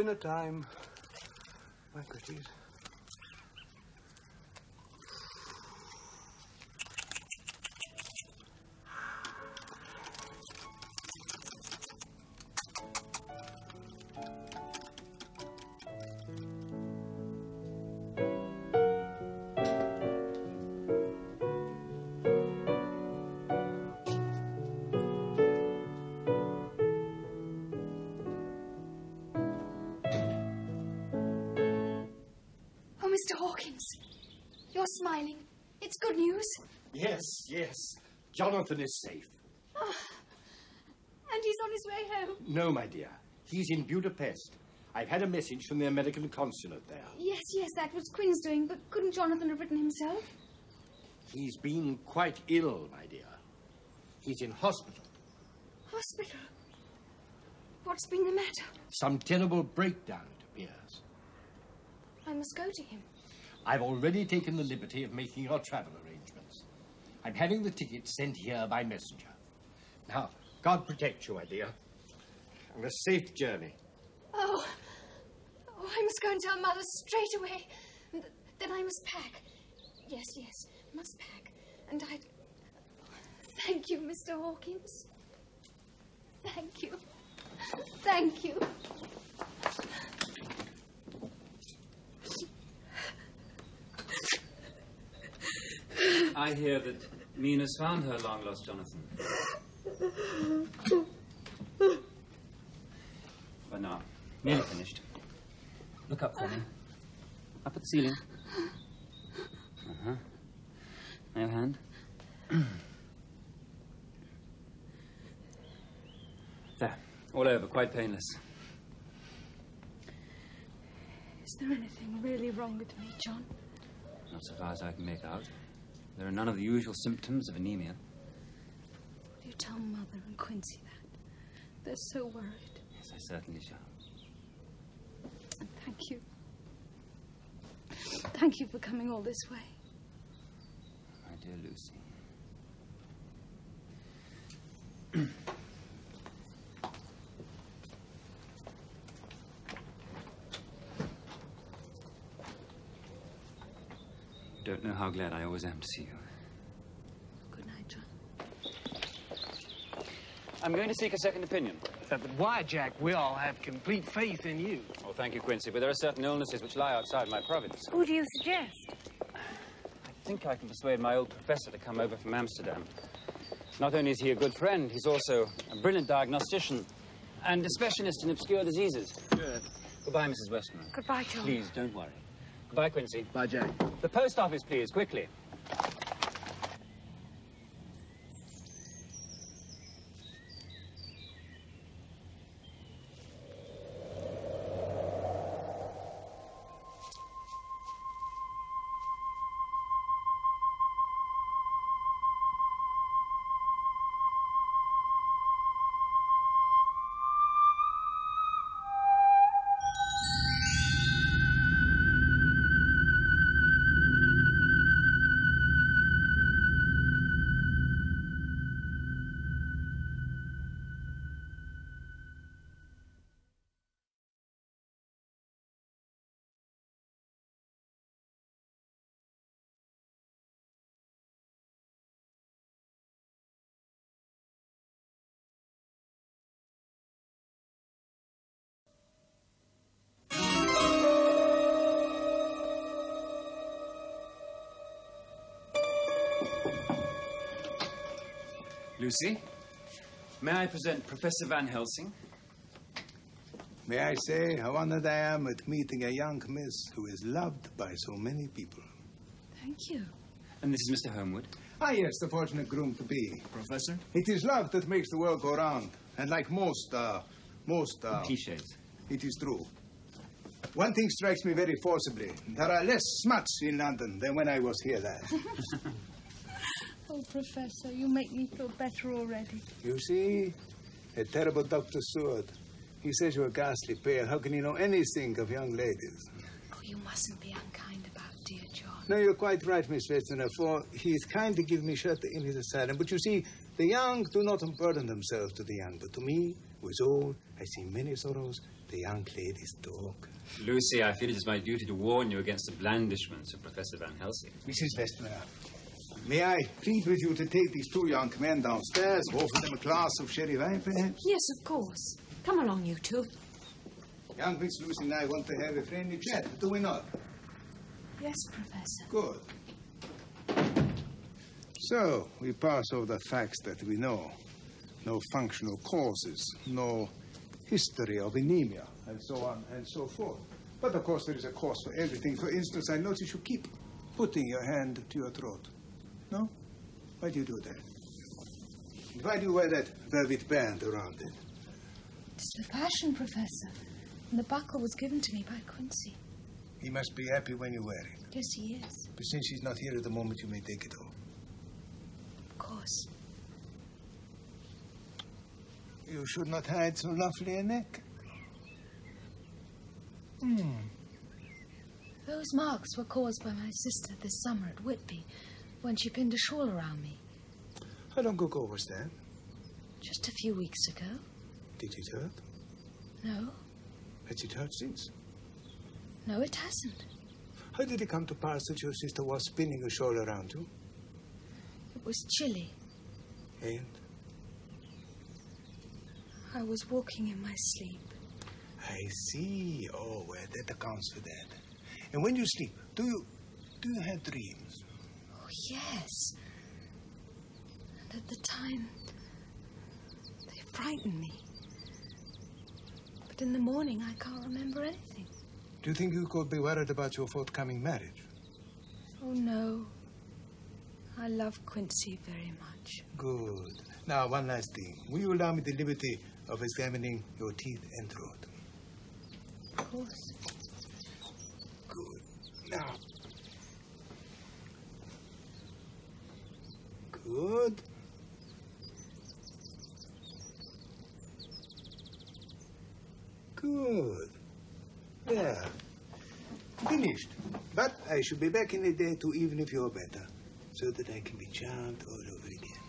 dinner time, my pretties. Mr. Hawkins, you're smiling. It's good news. Yes, yes. Jonathan is safe. Oh, and he's on his way home. No, my dear. He's in Budapest. I've had a message from the American consulate there. Yes, that was Quinn's doing, but couldn't Jonathan have written himself? He's been quite ill, my dear. He's in hospital. Hospital? What's been the matter? Some terrible breakdown, it appears. I must go to him. I've already taken the liberty of making your travel arrangements. I'm having the tickets sent here by messenger. Now, God protect you, my dear. And a safe journey. Oh, I must go and tell Mother straight away. Then I must pack. Yes, must pack. And I'd... Thank you, Mr. Hawkins. Thank you. Thank you. I hear that Mina's found her long-lost Jonathan. But now, nearly finished. Look up for me. Up at the ceiling. No hand. There. All over. Quite painless. Is there anything really wrong with me, John? Not so far as I can make out. There are none of the usual symptoms of anemia. Will you tell Mother and Quincy that? They're so worried. Yes, I certainly shall. And thank you. Thank you for coming all this way. My dear Lucy. You don't know how glad I always am to see you. Good night, John. I'm going to seek a second opinion. But why, Jack? We all have complete faith in you. Oh, thank you, Quincy, but there are certain illnesses which lie outside my province. Who do you suggest? I think I can persuade my old professor to come over from Amsterdam. Not only is he a good friend, he's also a brilliant diagnostician and a specialist in obscure diseases. Good. Goodbye, Mrs. Westman. Goodbye, John. Please, don't worry. Goodbye, Quincy. Bye, Jack. The post office, please, quickly. Lucy, may I present Professor Van Helsing? May I say how honored I am at meeting a young miss who is loved by so many people. Thank you. And this is Mr. Homewood. Ah, yes, the fortunate groom-to-be. Professor? It is love that makes the world go round. And like most clichés. It is true. One thing strikes me very forcibly. There are less smuts in London than when I was here last. Oh, Professor, you make me feel better already. You see? A terrible Dr. Seward. He says you're ghastly pale. How can he know anything of young ladies? Oh, you mustn't be unkind about dear John. No, you're quite right, Miss Westerner, for he is kind to give me shelter in his asylum. But you see, the young do not unburden themselves to the young. But to me, who is old, I see many sorrows. The young ladies talk. Lucy, I feel it is my duty to warn you against the blandishments of Professor Van Helsing. Mrs. Westerner, may I plead with you to take these two young men downstairs, offer them a glass of sherry wine, perhaps? Yes, of course. Come along, you two. Young Miss Lucy and I want to have a friendly chat, do we not? Yes, Professor. Good. So, we pass over the facts that we know. No functional causes, no history of anemia, and so on and so forth. But, of course, there is a cause for everything. For instance, I notice you keep putting your hand to your throat. No? Why do you do that? And why do you wear that velvet band around it? It's the fashion, Professor. And the buckle was given to me by Quincy. He must be happy when you wear it. Yes, he is. But since he's not here at the moment, you may take it off. Of course. You should not hide so lovely a neck. Those marks were caused by my sister this summer at Whitby, when she pinned a shawl around me. How long ago was that? Just a few weeks ago. Did it hurt? No. Has it hurt since? No, it hasn't. How did it come to pass that your sister was spinning a shawl around you? It was chilly. And? I was walking in my sleep. I see. Oh, well, that accounts for that. And when you sleep, do you have dreams? Oh, yes. And at the time, they frightened me. But in the morning, I can't remember anything. Do you think you could be worried about your forthcoming marriage? Oh, no. I love Quincy very much. Good. Now, one last thing. Will you allow me the liberty of examining your teeth and throat? Of course. Good. Now. Good. Good. There. Finished. But I should be back in a day to even if you're better, so that I can be charmed all over again.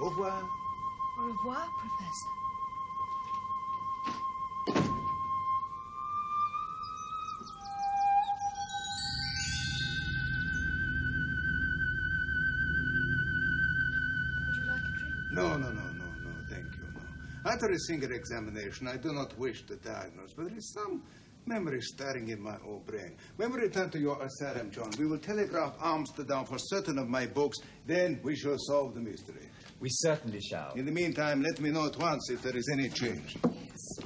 Au revoir. Au revoir, Professor. Would you like a drink? No, thank you, no. After a single examination, I do not wish to diagnose, but there is some memory stirring in my old brain. When we return to your asylum, John, we will telegraph Amsterdam for certain of my books. Then we shall solve the mystery. We certainly shall. In the meantime, let me know at once if there is any change. Yes.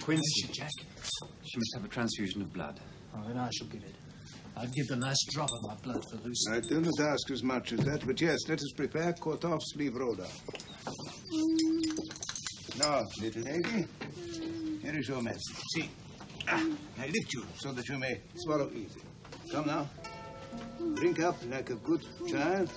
Quincy, Jack. She must have a transfusion of blood. Oh, then I shall give it. I'd give a nice drop of my blood for Lucy. I do not ask as much as that, but yes, let us prepare cut-off sleeve roller. Now, little lady, here is your medicine. See, I lift you so that you may swallow easy. Come now. Drink up like a good child.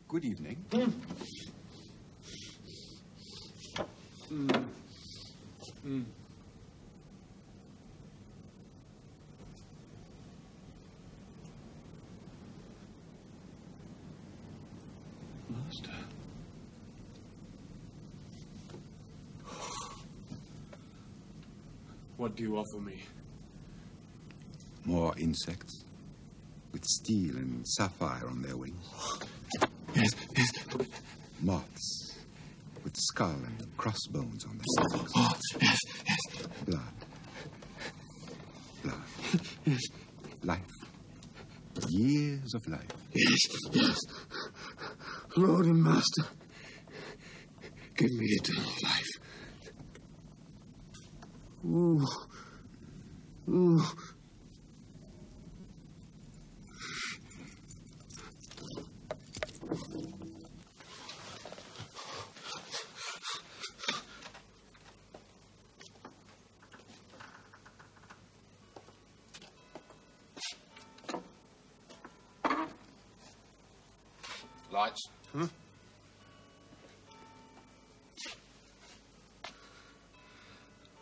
Good evening. Master. What do you offer me? More insects with steel and sapphire on their wings. Yes. Moths with skull and crossbones on their stomachs. Oh, yes. Blood. Yes. Life. matters of life. Yes, yes. Lord and Master, give me eternal life. Ooh. Ooh. Lights. Huh?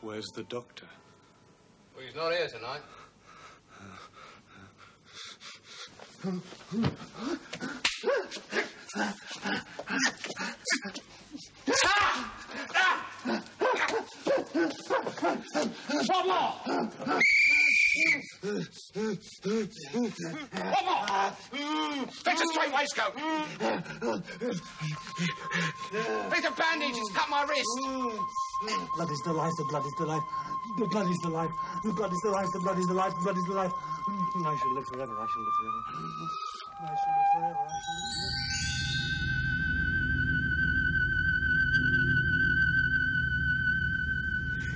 Where's the doctor? Well, he's not here tonight. One more! Fetch a straight waistcoat. Fetch a bandage. It's cut my wrist. Blood is the life, the blood is the life. The blood is the life. The blood is the life, the blood is the life, the blood is the life. I shall live forever, I shall live forever. I shall live forever, I shall live forever.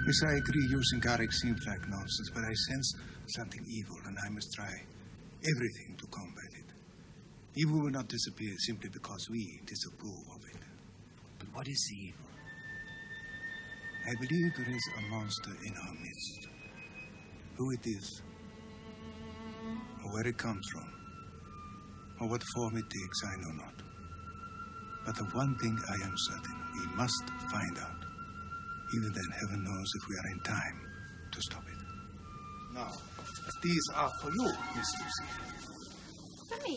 Yes, I agree using Garrick seems like nonsense, but I sense something evil, and I must try everything to combat it. Evil will not disappear simply because we disapprove of it. But what is the evil? I believe there is a monster in our midst. Who it is, or where it comes from, or what form it takes, I know not. But of one thing I am certain, we must find out. Even then, heaven knows if we are in time to stop it. Now, these are for you, Miss Lucy. For me?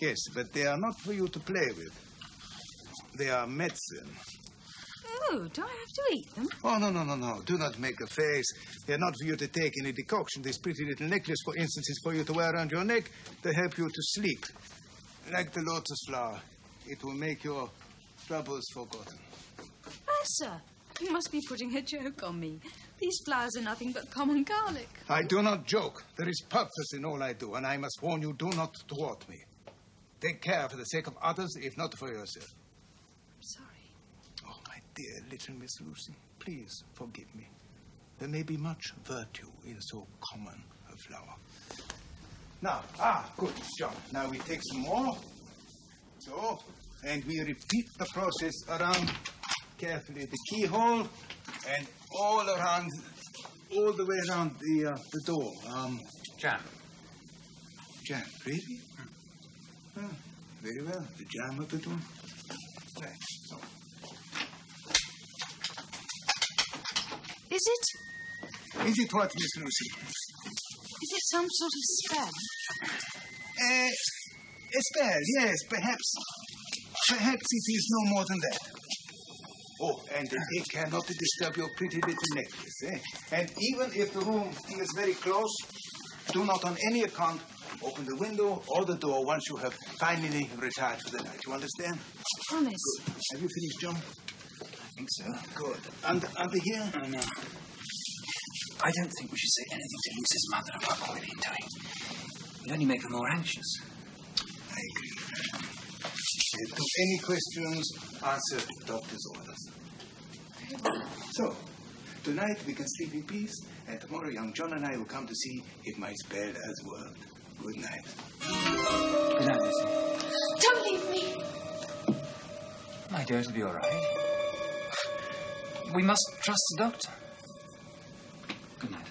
Yes, but they are not for you to play with. They are medicine. Oh, do I have to eat them? Oh, no. Do not make a face. They are not for you to take any decoction. This pretty little necklace, for instance, is for you to wear around your neck to help you to sleep. Like the lotus flower. It will make your troubles forgotten. Professor, you must be putting a joke on me. These flowers are nothing but common garlic. I do not joke. There is purpose in all I do, and I must warn you, do not thwart me. Take care for the sake of others, if not for yourself. I'm sorry. Oh, my dear little Miss Lucy, please forgive me. There may be much virtue in so common a flower. Now, good, John. Now we take some more. So, and we repeat the process around carefully the keyhole and all the way around the door. Jam. Jam, really? Very well. The jam of the door. Right, so. Is it? Is it what, Miss Lucy? Is it some sort of spell? A spell, yes, perhaps. Perhaps it is no more than that. Oh, and it cannot disturb your pretty little necklace, eh? And even if the room feels very close, do not on any account open the window or the door once you have finally retired for the night. You understand? Promise. Good. Have you finished, John? I think so. Good. Under here? Oh, no. I don't think we should say anything to Lucy's mother about what we've been doing. It'll only make her more anxious. I agree. To any questions, answer the doctor's orders. So, tonight we can sleep in peace, and tomorrow young John and I will come to see if my spell has worked. Good night. Good night, Lucy. Don't leave me. My dear, it'll be all right. We must trust the doctor. Good night.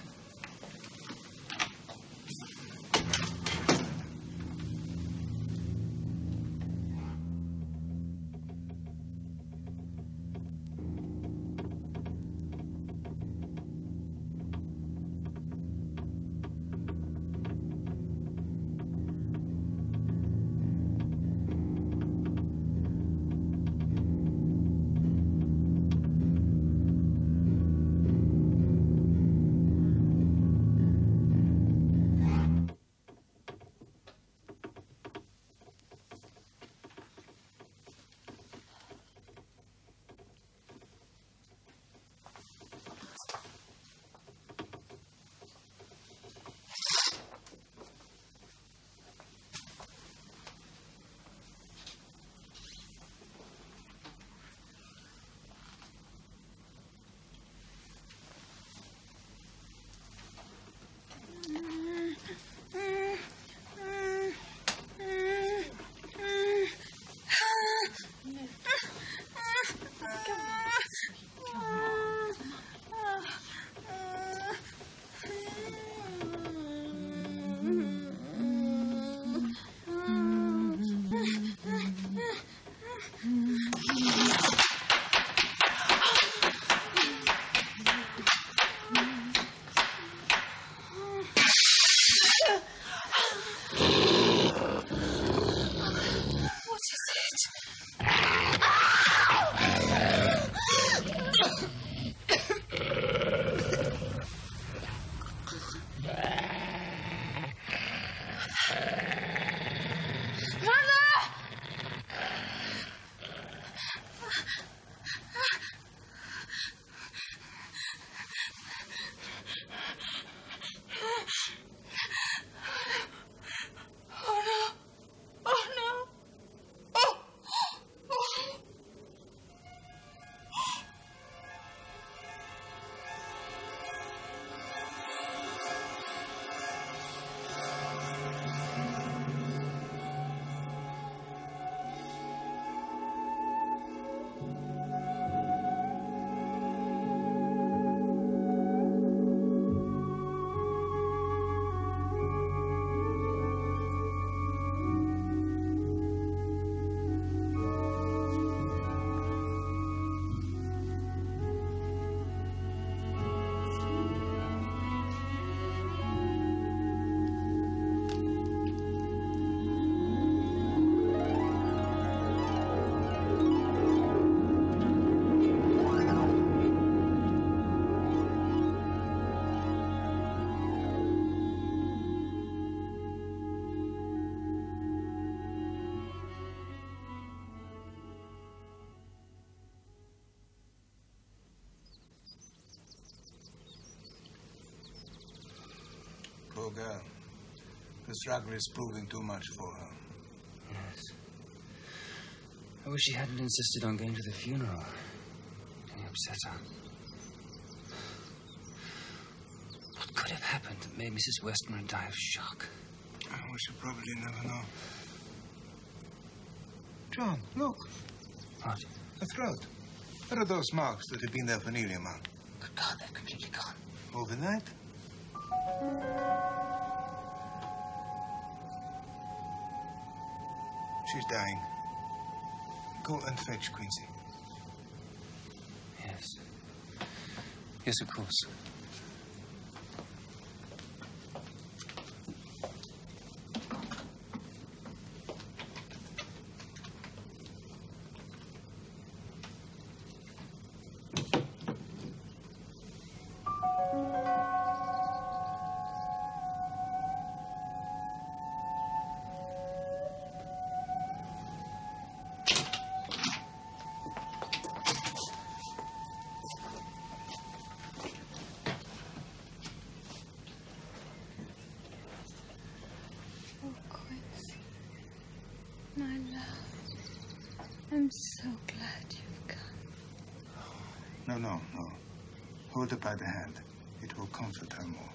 poor girl. The struggle is proving too much for her. Yes. I wish she hadn't insisted on going to the funeral. He upset her. What could have happened that made Mrs. Westmore die of shock? We shall probably never know. John, look. What? A throat. What are those marks that have been there for nearly a month? Good God, they're completely gone. Overnight? She's dying. Go and fetch Quincy. Yes. Yes, of course. My love, I'm so glad you've come. No. Hold her by the hand. It will comfort her more.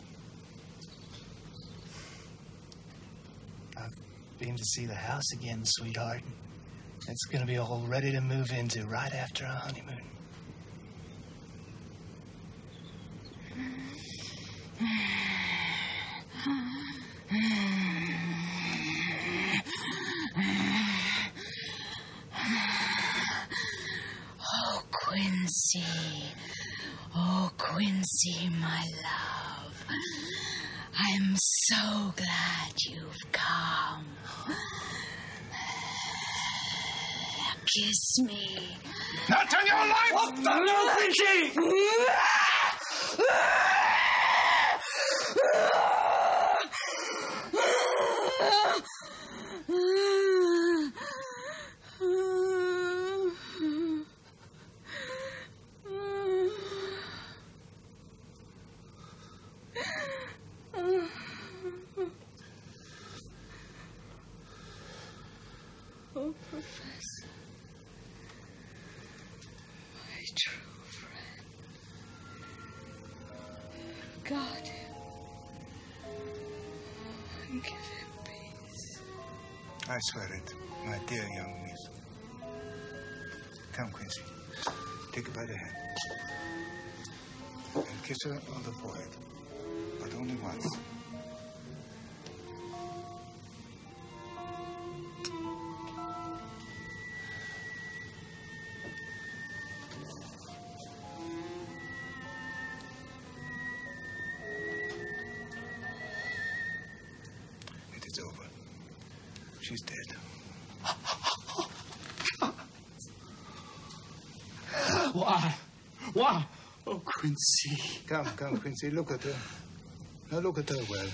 I've been to see the house again, sweetheart. It's going to be all ready to move into right after our honeymoon. Oh, Quincy, my love. I'm so glad you've come. Kiss me. Not on your life! What the hell, Quincy? Oh, Professor, my true friend, guard him and give him peace. I swear it, my dear young niece. Come, Quincy. Take her by the hand. And kiss her on the forehead. But only once. It is over. She's dead. Why? Oh, Quincy. Come, Quincy. Look at her. Now look at her well.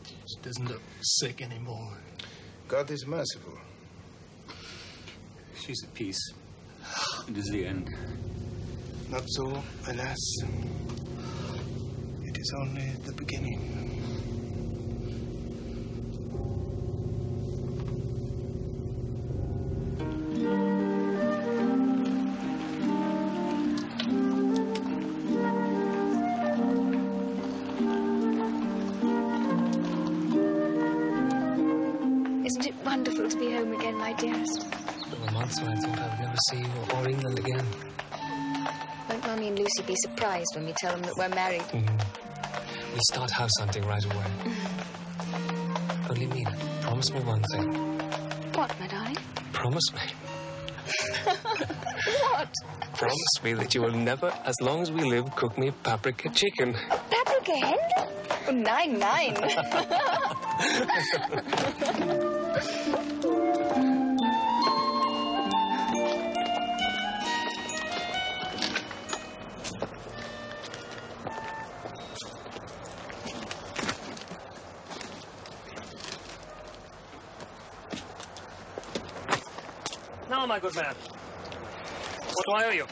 She doesn't look sick anymore. God is merciful. She's at peace. It is the end. Not so, alas. It is only the beginning. Isn't it wonderful to be home again, my dearest? There were months when I thought I would never see you or England again. Won't Mummy and Lucy be surprised when we tell them that we're married? We'll start house hunting right away. Only mean it. Promise me one thing. What, my darling? Promise me. What? Promise me that you will never, as long as we live, cook me paprika chicken. Paprika hen? Oh, 9. Now, my good man, what do I owe you?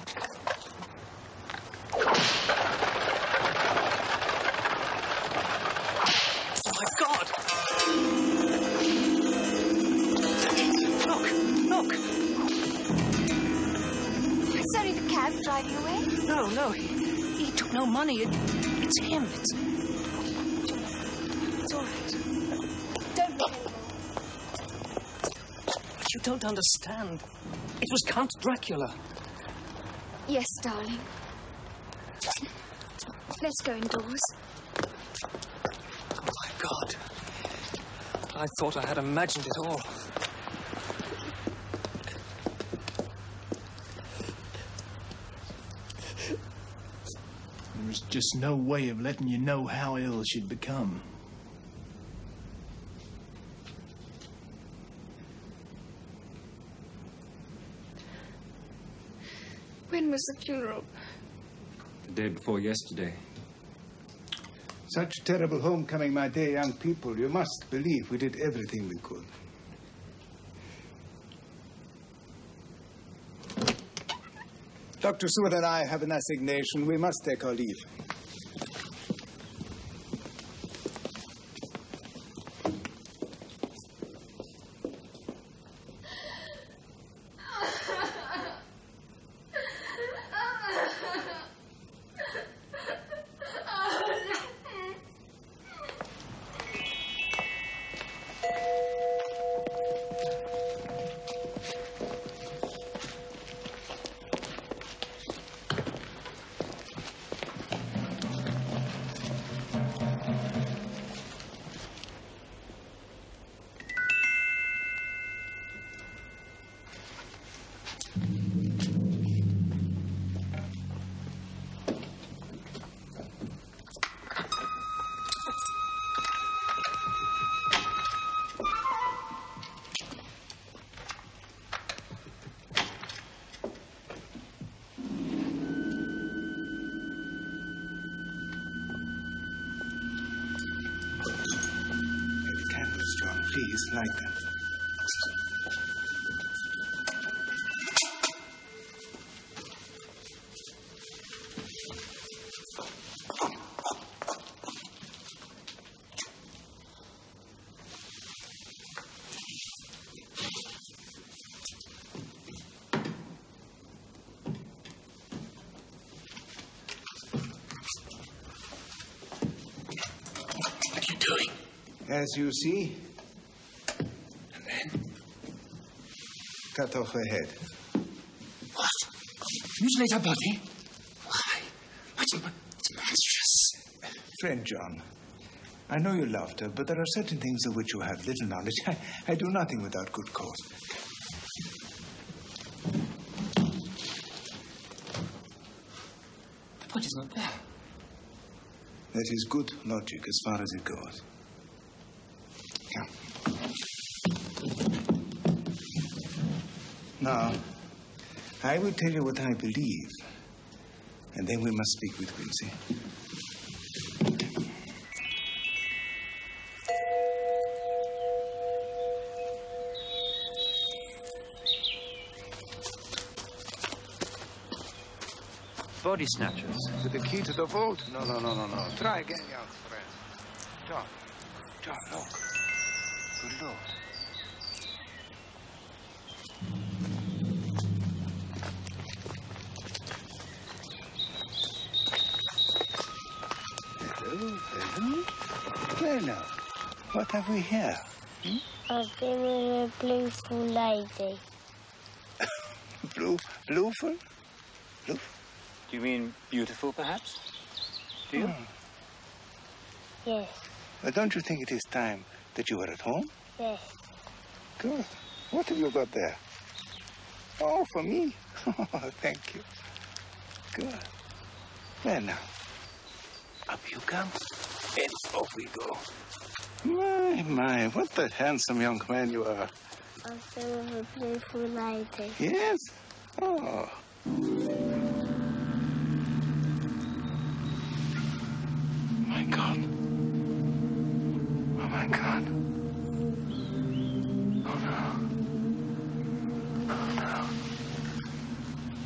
drive you away? No. He took no money. It's him. It's all right. Don't look anymore. You don't understand. It was Count Dracula. Yes, darling. Let's go indoors. Oh, my God. I thought I had imagined it all. There was just no way of letting you know how ill she'd become. When was the funeral? The day before yesterday. Such terrible homecoming, my dear young people. You must believe we did everything we could. Dr. Seward and I have an assignation. We must take our leave. Please, light them. What are you doing? As you see, cut off her head. What? Mutilate her body? Why? It's monstrous. Friend John, I know you loved her, but there are certain things of which you have little knowledge. I do nothing without good cause. The body's not there. That is good logic as far as it goes. Come. Now, I will tell you what I believe, and then we must speak with Quincy. Body snatchers. With the key to the vault? No. Try again, young friend. John, look. Good Lord. Hello? Well, now, what have we here? I've been with a blueful lady. Blueful? Do you mean beautiful, perhaps? Do you? Yes. Well, don't you think it is time that you were at home? Yes. Good. What have you got there? Oh, for me? Oh, thank you. Good. Well, now, up you come, and off we go. My, what a handsome young man you are. I've been with a blueful lady. Yes? Oh. My God. Oh, my God. Oh, no. Oh, no.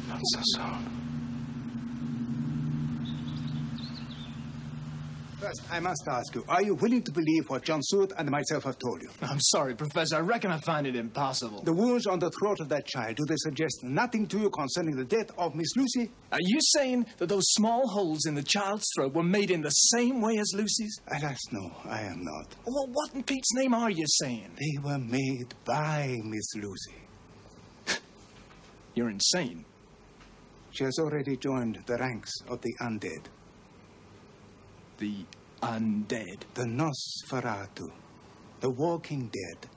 Not so soon. First, I must ask you, are you willing to believe what John Soot and myself have told you? I'm sorry, Professor. I reckon I find it impossible. The wounds on the throat of that child, do they suggest nothing to you concerning the death of Miss Lucy? Are you saying that those small holes in the child's throat were made in the same way as Lucy's? Alas, no, I am not. Well, what in Pete's name are you saying? They were made by Miss Lucy. You're insane. She has already joined the ranks of the undead. The undead? The Nosferatu. The walking dead.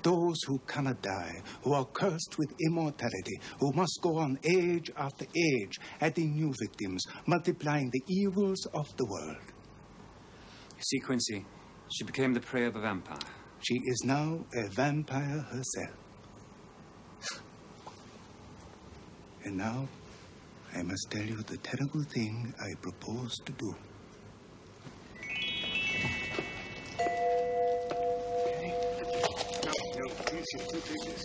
Those who cannot die, who are cursed with immortality, who must go on age after age, adding new victims, multiplying the evils of the world. You see, Quincy, she became the prey of a vampire. She is now a vampire herself. And now, I must tell you the terrible thing I propose to do. No, please, you take this.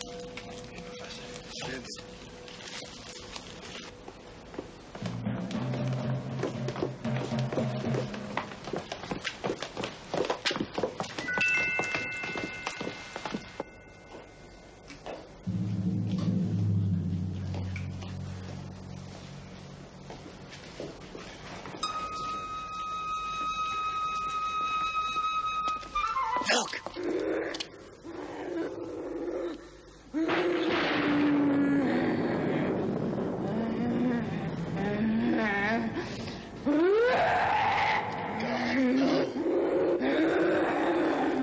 Look!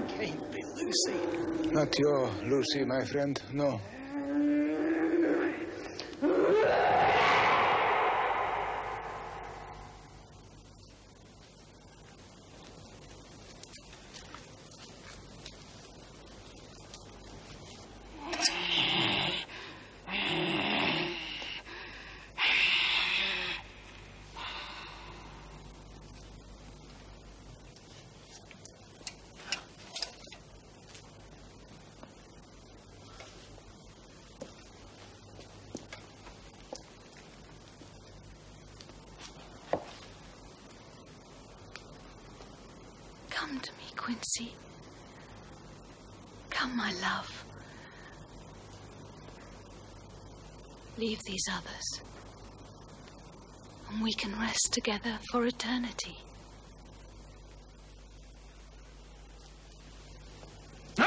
Can't be Lucy. Not your Lucy, my friend, no. Come to me, Quincy. Come, my love. Leave these others, and we can rest together for eternity. No!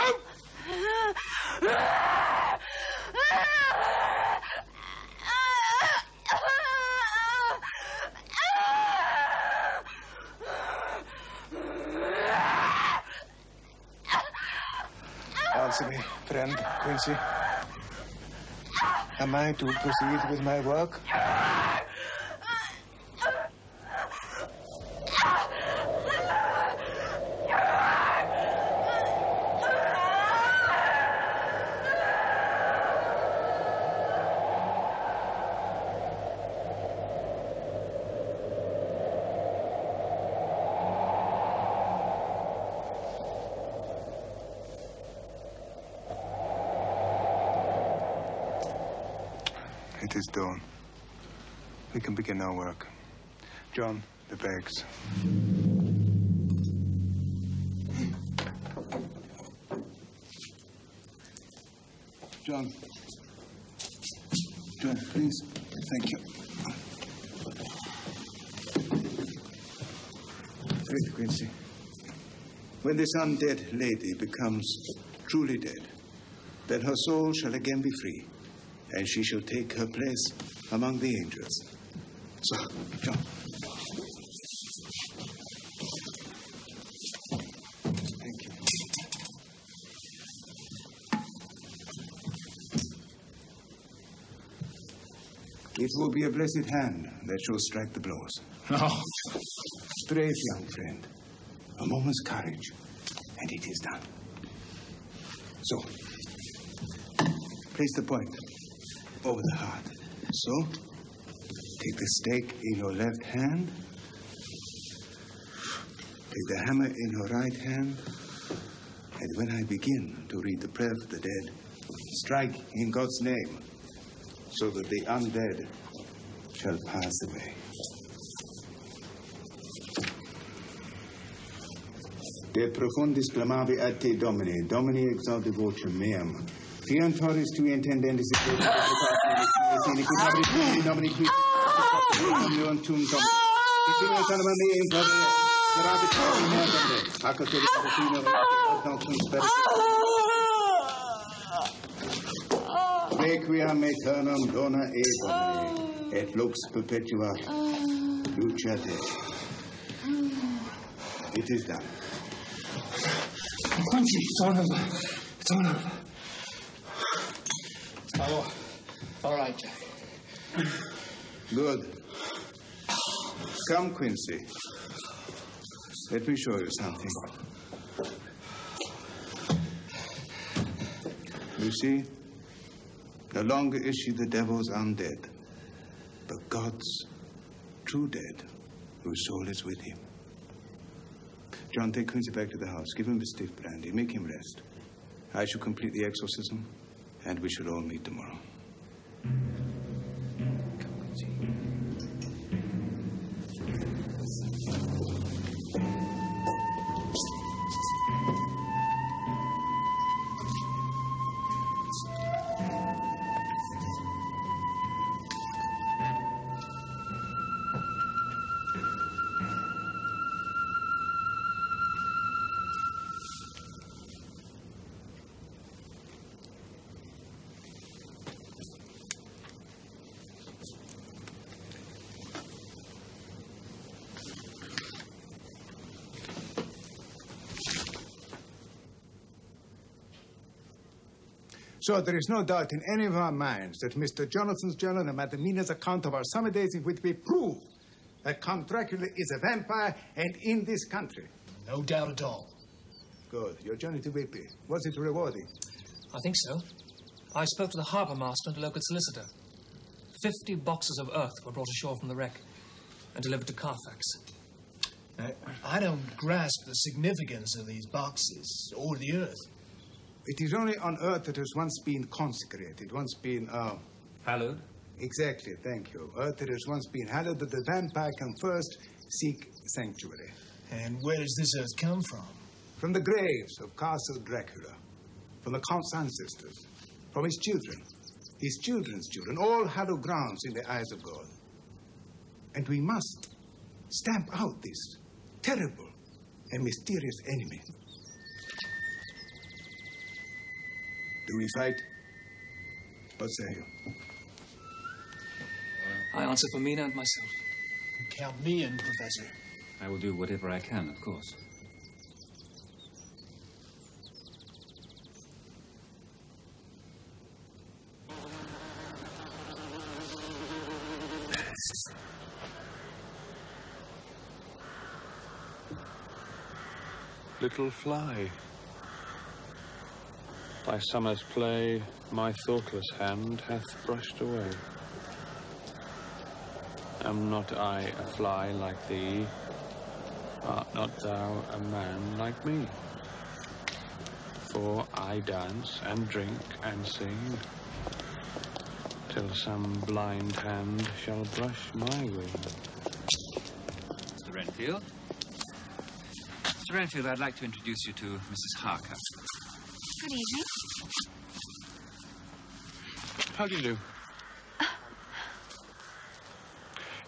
Answer me, friend Quincy. Am I to proceed with my work? It is dawn. We can begin our work. John, the bags. John. John, please. Thank you. Wait, Quincy. When this undead lady becomes truly dead, then her soul shall again be free, and she shall take her place among the angels. So, John. Thank you. It will be a blessed hand that shall strike the blows. Oh. Brave young friend. A moment's courage, and it is done. So, place the point over the heart. So, take the stake in your left hand. Take the hammer in your right hand. And when I begin to read the prayer for the dead, strike in God's name, so that the undead shall pass away. Et profundis clamavi ad te, Domine, Domine exaudi vocem meam. Fiantoris tui intendendis in nomine qui omnium tum Domine. Divimus anima mea in gloria, serabit in mea Domine, hac ut Domine, ad cum speritus. Requiem aeternam dona e Domine, et lux perpetua luceate. It is done. Quincy, it's all over. It's all over. Oh, all right, Jack. Good. Come, Quincy. Let me show you something. You see, no longer is she the devil's undead, but God's true dead, whose soul is with him. John, take Quincy back to the house. Give him the stiff brandy. Make him rest. I shall complete the exorcism, and we shall all meet tomorrow. Come, Quincy. So there is no doubt in any of our minds that Mr. Jonathan's journal and Madame Mina's account of our summer days in which we prove that Count Dracula is a vampire and in this country. No doubt at all. Good. Your journey to Whitby, was it rewarding? I think so. I spoke to the harbour master and a local solicitor. 50 boxes of earth were brought ashore from the wreck and delivered to Carfax. I don't grasp the significance of these boxes or the earth. It is only on earth that has once been consecrated, once been, hallowed? Exactly, thank you. Earth that has once been hallowed, that the vampire can first seek sanctuary. And where does this earth come from? From the graves of Castle Dracula, from the Count's ancestors, from his children, his children's children, all hallowed grounds in the eyes of God. And we must stamp out this terrible and mysterious enemy. Do we fight? What say you? I answer for Mina and myself. Count me in, Professor. I will do whatever I can, of course. Little fly, thy summer's play my thoughtless hand hath brushed away. Am not I a fly like thee? Art not thou a man like me? For I dance and drink and sing till some blind hand shall brush my wing. Mr. Renfield? Mr. Renfield, I'd like to introduce you to Mrs. Harker. Good evening. How do you do?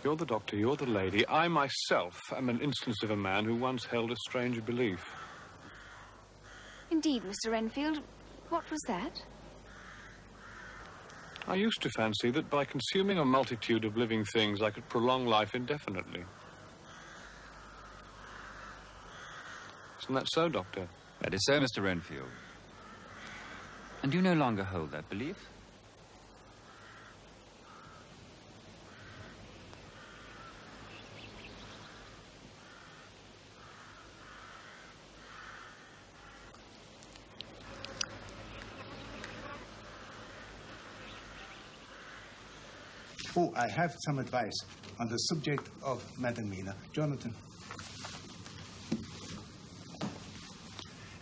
You're the doctor, you're the lady. I myself am an instance of a man who once held a strange belief. Indeed, Mr. Renfield. What was that? I used to fancy that by consuming a multitude of living things, I could prolong life indefinitely. Isn't that so, Doctor? That is so, Mr. Renfield. And you no longer hold that belief? Oh, I have some advice on the subject of Madame Mina. Jonathan.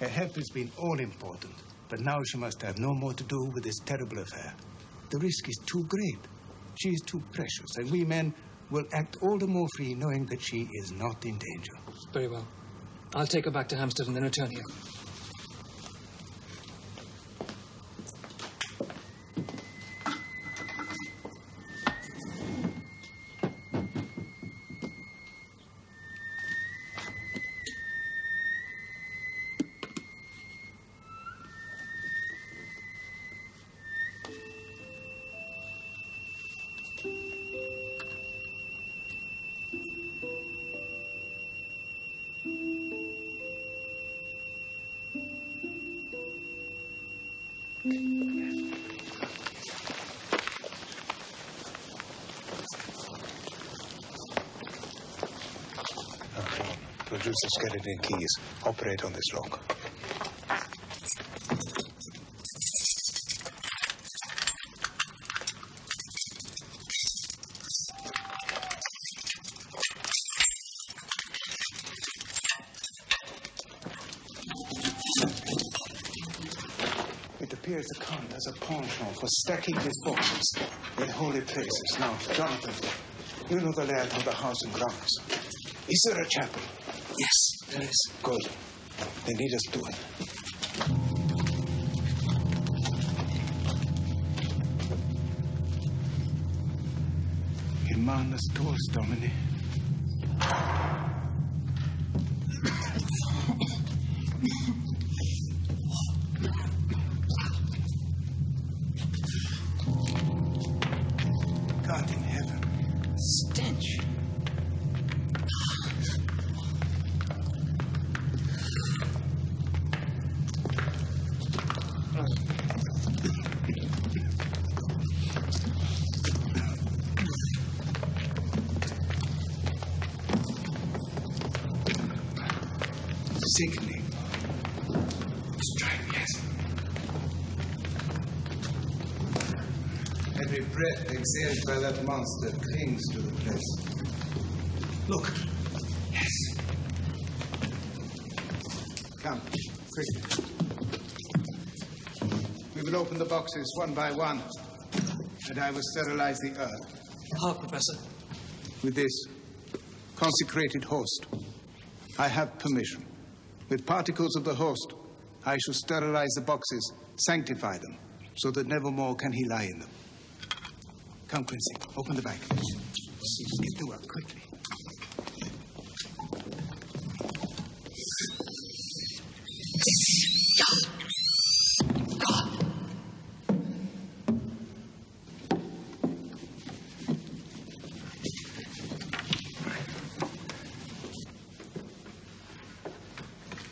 Her health has been all-important, but now she must have no more to do with this terrible affair. The risk is too great. She is too precious, and we men will act all the more free knowing that she is not in danger. Very well. I'll take her back to Hampstead and then return here. Produce the skeleton keys. Operate on this lock. It appears the Count has a penchant for stacking his boxes in holy places. Now, Jonathan, you know the layout of the house and grounds. Is there a chapel? Yes, there is. Good. Then lead us to it. In manus tuos, Domine. God in heaven. Stench. Sickening. Strange. Every breath exhaled by that monster clings to the place. Look. Yes. Come, quickly. We will open the boxes one by one, and I will sterilize the earth. How, Professor? With this consecrated host, I have permission. With particles of the host, I shall sterilize the boxes, sanctify them, so that never more can he lie in them. Come, Quincy, open the bag. Get to work quickly.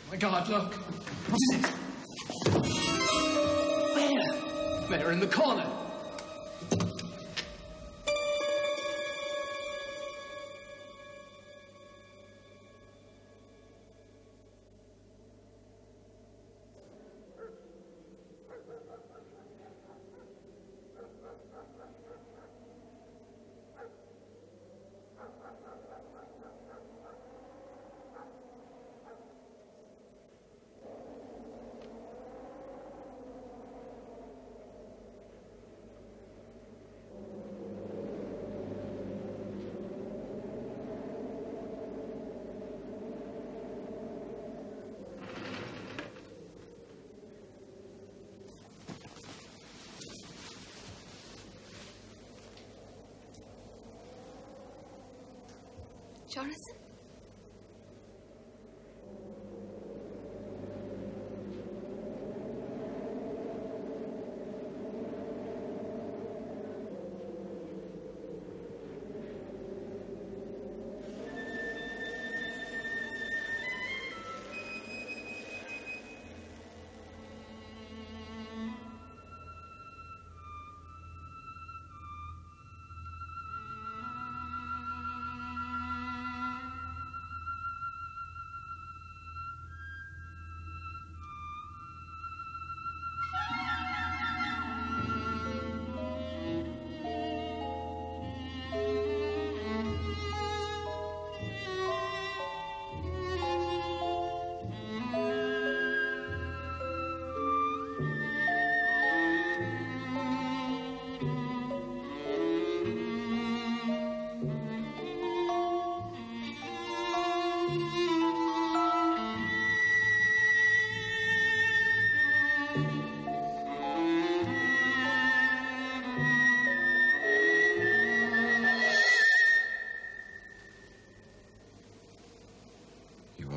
My God, look. What is it? Where? There, in the corner. Jonathan?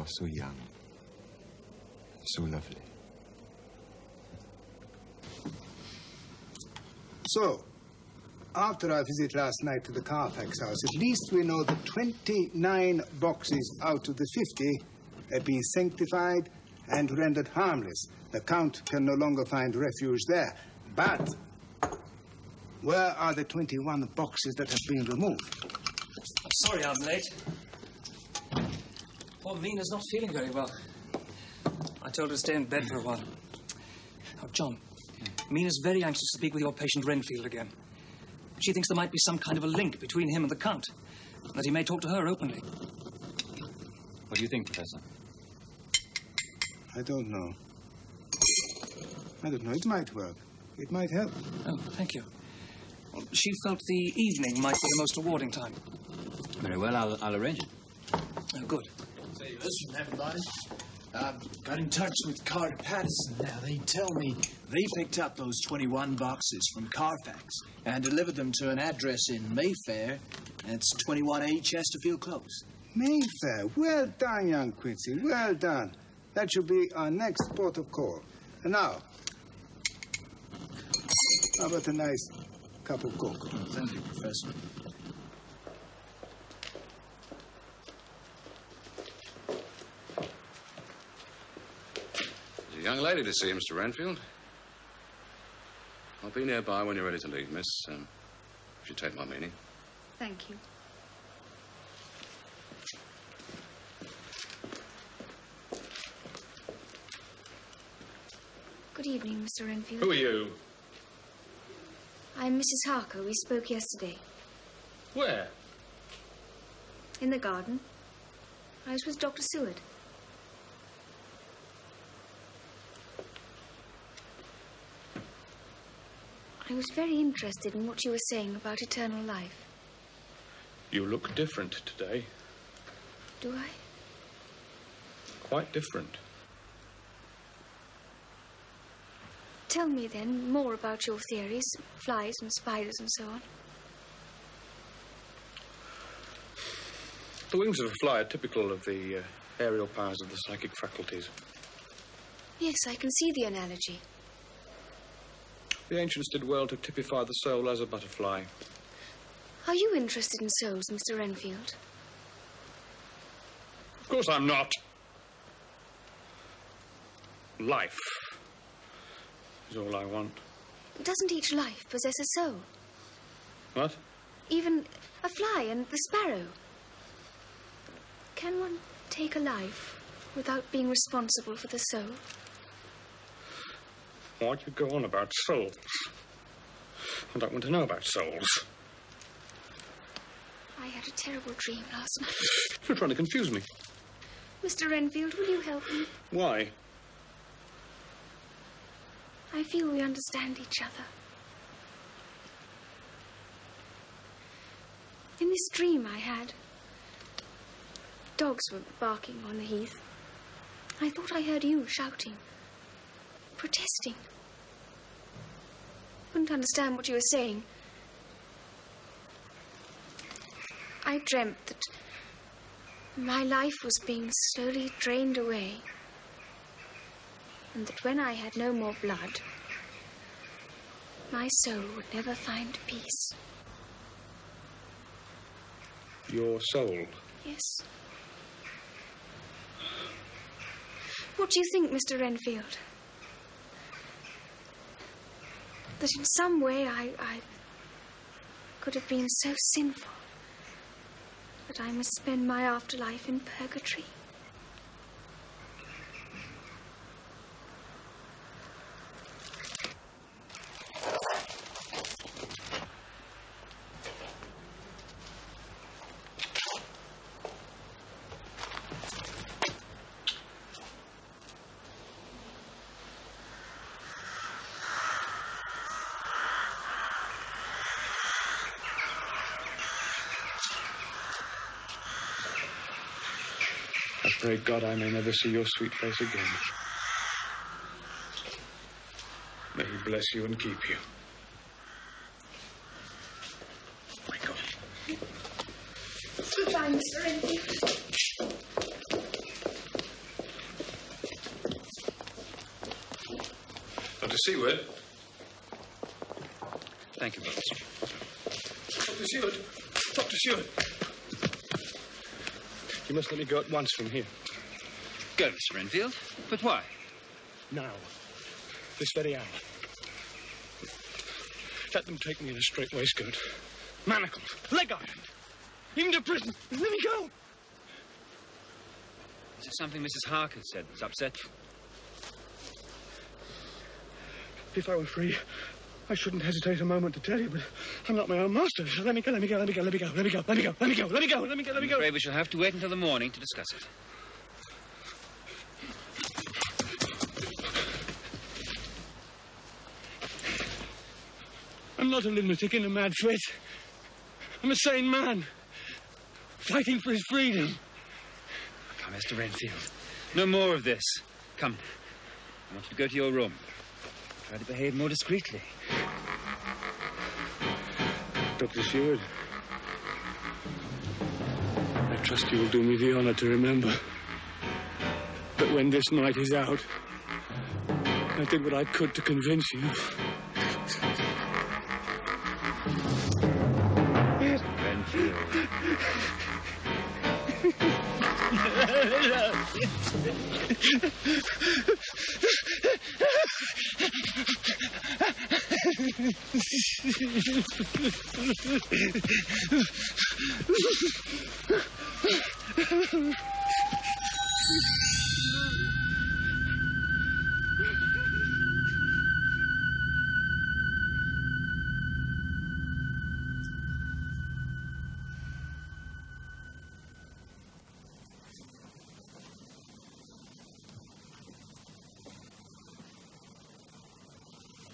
are so young, so lovely. So, after our visit last night to the Carfax house, at least we know that 29 boxes out of the 50 have been sanctified and rendered harmless. The Count can no longer find refuge there. But where are the 21 boxes that have been removed? Sorry I'm late. Poor Mina's not feeling very well. I told her to stay in bed for a while. Oh, John, Mina's very anxious to speak with your patient Renfield again. She thinks there might be some kind of a link between him and the Count, that he may talk to her openly. What do you think, Professor? I don't know. I don't know. It might work. It might help. Oh, thank you. Well, she felt the evening might be the most rewarding time. Very well, I'll arrange it. Oh, good. Say, listen, everybody. I've got in touch with Carter Patterson now. They tell me they picked up those 21 boxes from Carfax and delivered them to an address in Mayfair. That's 21A Chesterfield Close. Mayfair. Well done, young Quincy. Well done. That should be our next port of call. And now, how about a nice cup of cocoa? Oh, thank you, Professor. There's a young lady to see you, Mr. Renfield. I'll be nearby when you're ready to leave, miss. If you take my meaning. Thank you. Good evening, Mr. Renfield. Who are you? I'm Mrs. Harker. We spoke yesterday. Where? In the garden. I was with Dr. Seward. I was very interested in what you were saying about eternal life. You look different today. Do I? Quite different. Tell me, then, more about your theories, flies and spiders and so on. The wings of a fly are typical of the aerial powers of the psychic faculties. Yes, I can see the analogy. The ancients did well to typify the soul as a butterfly. Are you interested in souls, Mr. Renfield? Of course I'm not. Life is all I want. Doesn't each life possess a soul? What? Even a fly and the sparrow. Can one take a life without being responsible for the soul? Why do you go on about souls? I don't want to know about souls. I had a terrible dream last night. You're trying to confuse me. Mr. Renfield, will you help me? Why? I feel we understand each other. In this dream I had, dogs were barking on the heath. I thought I heard you shouting, protesting. Couldn't understand what you were saying. I dreamt that my life was being slowly drained away, and that when I had no more blood, my soul would never find peace. Your soul? Yes. What do you think, Mr. Renfield? That in some way I could have been so sinful that I must spend my afterlife in purgatory? I pray God I may never see your sweet face again. May he bless you and keep you. Goodbye, Mr. Renfield. Seward. Thank you, Bones. Dr. Seward! Dr. Seward! You must let me go at once from here. Go, Mr. Renfield. But why? Now. This very hour. Let them take me in a straight waistcoat. Manacled. Leg ironed. Even to prison. Let me go. Is there something Mrs. Harker said that's upset you? If I were free, I shouldn't hesitate a moment to tell you, but I'm not my own master. So let me go. I'm afraid we shall have to wait until the morning to discuss it. I'm not a lunatic in a mad fit. I'm a sane man, fighting for his freedom. Come, Mr. Renfield. No more of this. Come. I want you to go to your room. Try to behave more discreetly. Dr. Seward, I trust you will do me the honor to remember that when this night is out, I did what I could to convince you. Renfield.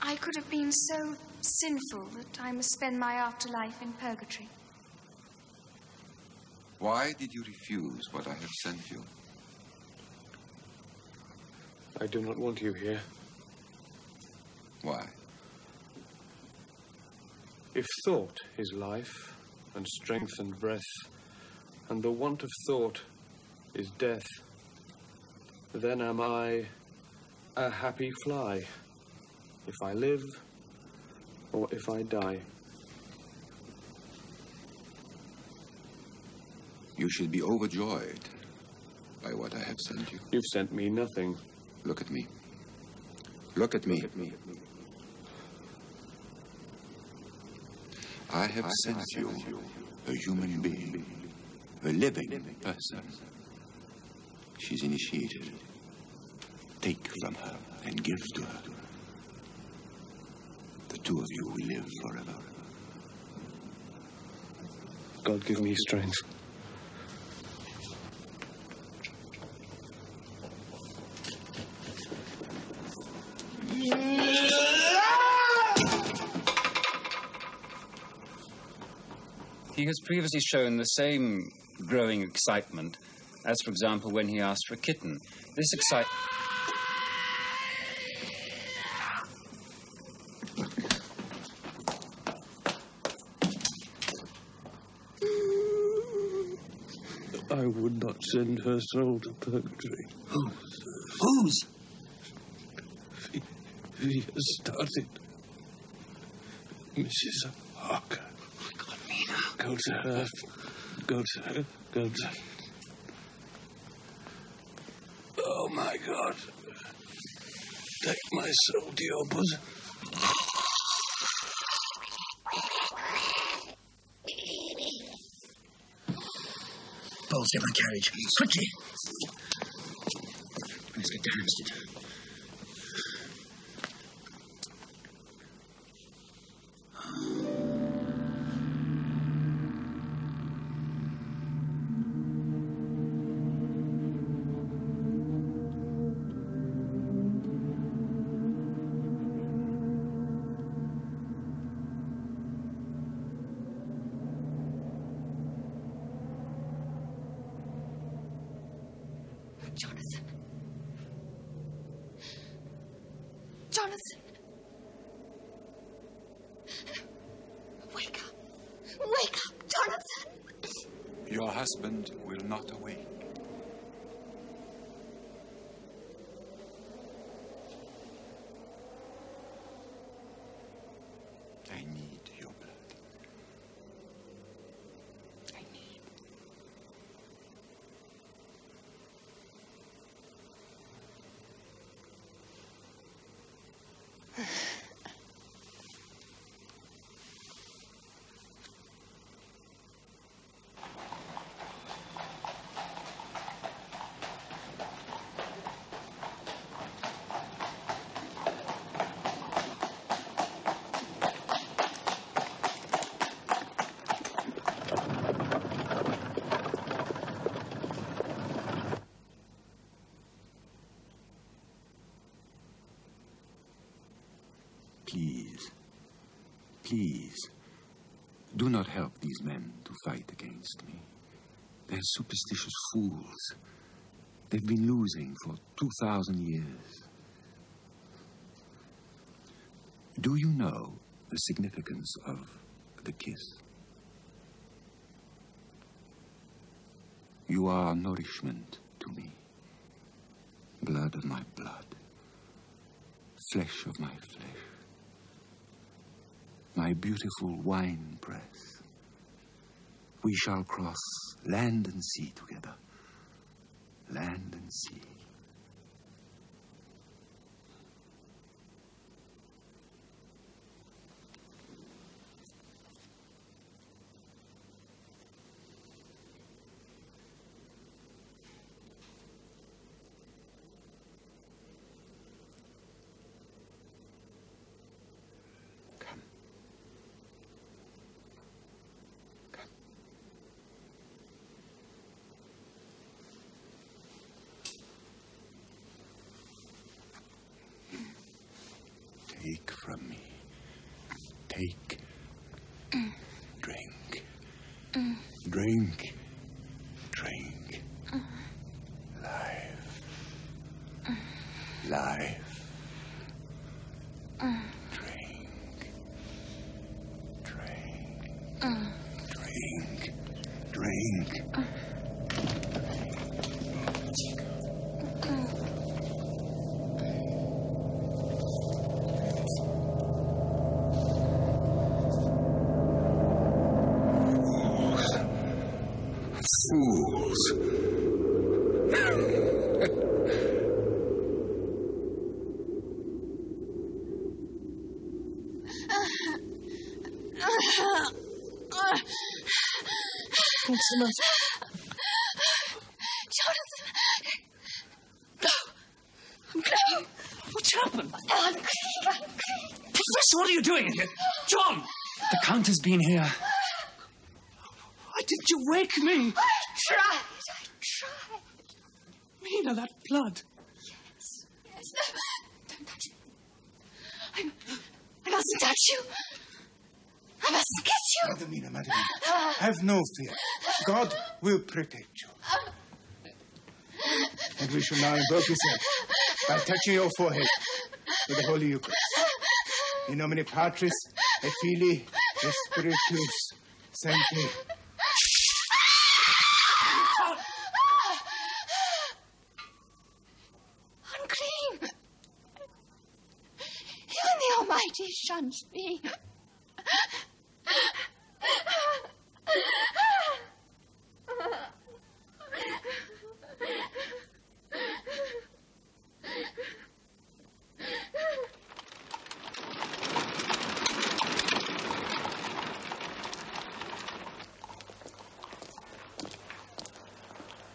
I could have been so sinful that I must spend my afterlife in purgatory. Why did you refuse what I have sent you? I do not want you here. Why? If thought is life, and strength and breath, and the want of thought is death, then am I a happy fly, if I live or if I die. You should be overjoyed by what I have sent you. You've sent me nothing. Look at me. Look at me. Look at me. I have sent you a human being, a living person. She's initiated. Take from her and give to her. The two of you will live forever. God give me strength. He has previously shown the same growing excitement as, for example, when he asked for a kitten. This excitement... I would not send her soul to purgatory. Whose? He has started. Mrs. Harker. Go to her. Go to her. Go to her. Oh, my God. Take my soul to your bosom. Bolts in my carriage. Quickly. Let's get to Hampstead. Jonathan! Wake up! Wake up, Jonathan! Your husband will not awake. Please, please, do not help these men to fight against me. They're superstitious fools. They've been losing for 2,000 years. Do you know the significance of the kiss? You are nourishment to me, blood of my blood, flesh of my flesh, my beautiful wine press. We shall cross land and sea together, land and sea. Take from me. Take. Drink. Drink. Drink. Life. Life. Drink. Drink. Drink. Drink. Fools. What's the matter? Jonathan! No! I'm clean. What's happened? I'm clean. Professor, what are you doing here? John! The Count has been here. Why didn't you wake me? I tried. Mina, that blood. Yes. No, don't touch me. I mustn't touch you. I mustn't kiss you. Madamina, Madamina, have no fear. God will protect you. And we shall now invoke his help by touching your forehead with the Holy Eucharist. In nomine Patris et Filii et Spiritus Sancti. Unclean. Even the Almighty shuns me.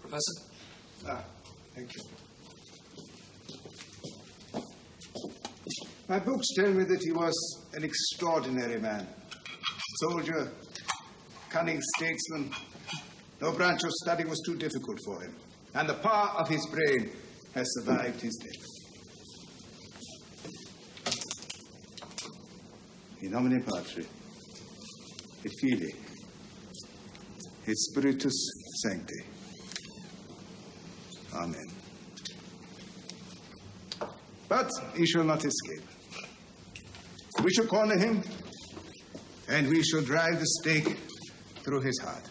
Professor? Thank you. My books tell me that he was an extraordinary man. Soldier, cunning statesman. No branch of study was too difficult for him. And the power of his brain has survived his death. In nomine Patri, et Filii, et Spiritus Sancti. Amen. But he shall not escape. We shall corner him, and we shall drive the stake through his heart.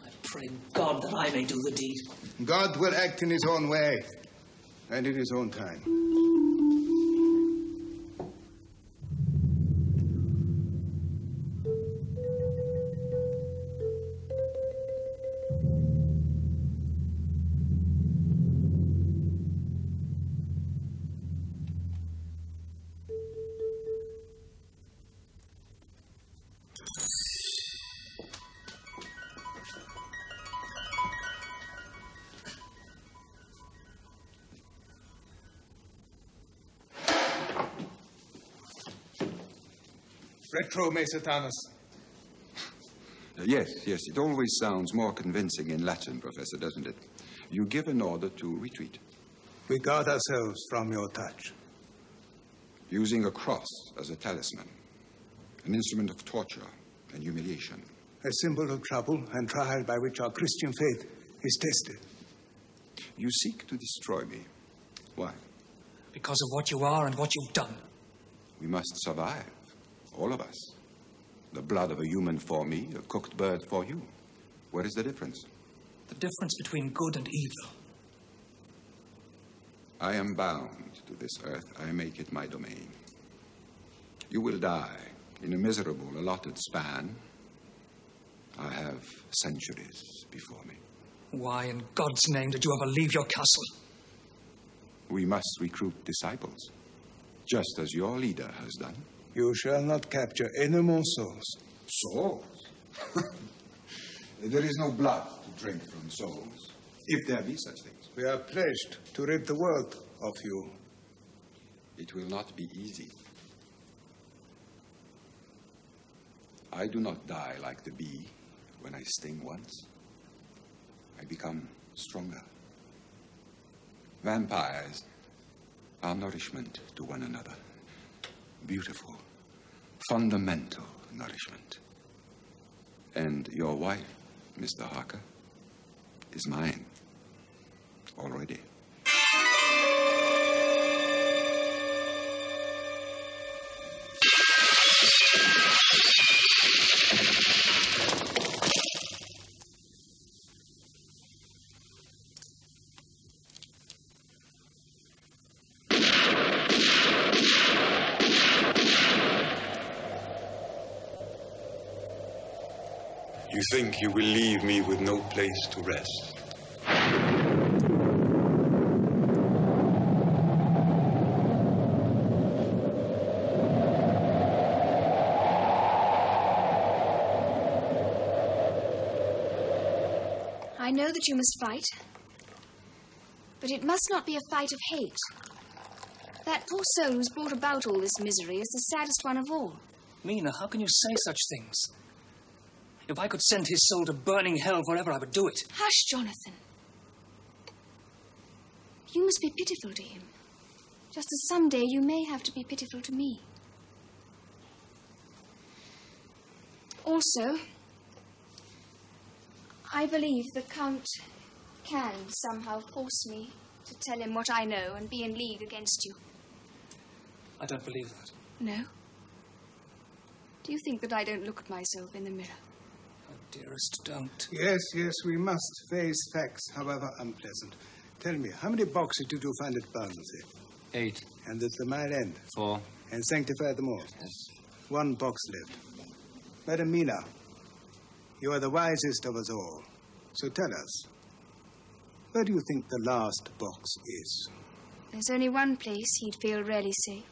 I pray God that I may do the deed. God will act in his own way and in his own time. Retro me Satanus. Yes, it always sounds more convincing in Latin, Professor, doesn't it? You give an order to retreat. We guard ourselves from your touch. using a cross as a talisman, an instrument of torture and humiliation. A symbol of trouble and trial by which our Christian faith is tested. You seek to destroy me. Why? Because of what you are and what you've done. We must survive, all of us. The blood of a human for me, a cooked bird for you. What is the difference? The difference between good and evil. I am bound to this earth. I make it my domain. You will die in a miserable allotted span. I have centuries before me. Why in God's name did you ever leave your castle? We must recruit disciples, just as your leader has done. You shall not capture any more souls. Souls? There is no blood to drink from souls, if there be such things. We are pledged to rid the world of you. It will not be easy. I do not die like the bee when I sting once. I become stronger. Vampires are nourishment to one another. Beautiful, fundamental nourishment. And your wife, Mr. Harker, is mine already. You think you will leave me with no place to rest? I know that you must fight, but it must not be a fight of hate. That poor soul who's brought about all this misery is the saddest one of all. Mina, how can you say such things? If I could send his soul to burning hell forever, I would do it. Hush, Jonathan. You must be pitiful to him, just as someday you may have to be pitiful to me. Also, I believe the Count can somehow force me to tell him what I know and be in league against you. I don't believe that. No? Do you think that I don't look at myself in the mirror? Dearest, don't. Yes, we must face facts, however unpleasant. Tell me, how many boxes did you find at Bermondsey? 8. And at the Mile End? 4. And Sanctify them all? Yes. 1 box left. Madam Mina, you are the wisest of us all. So tell us, where do you think the last box is? There's only one place he'd feel really safe.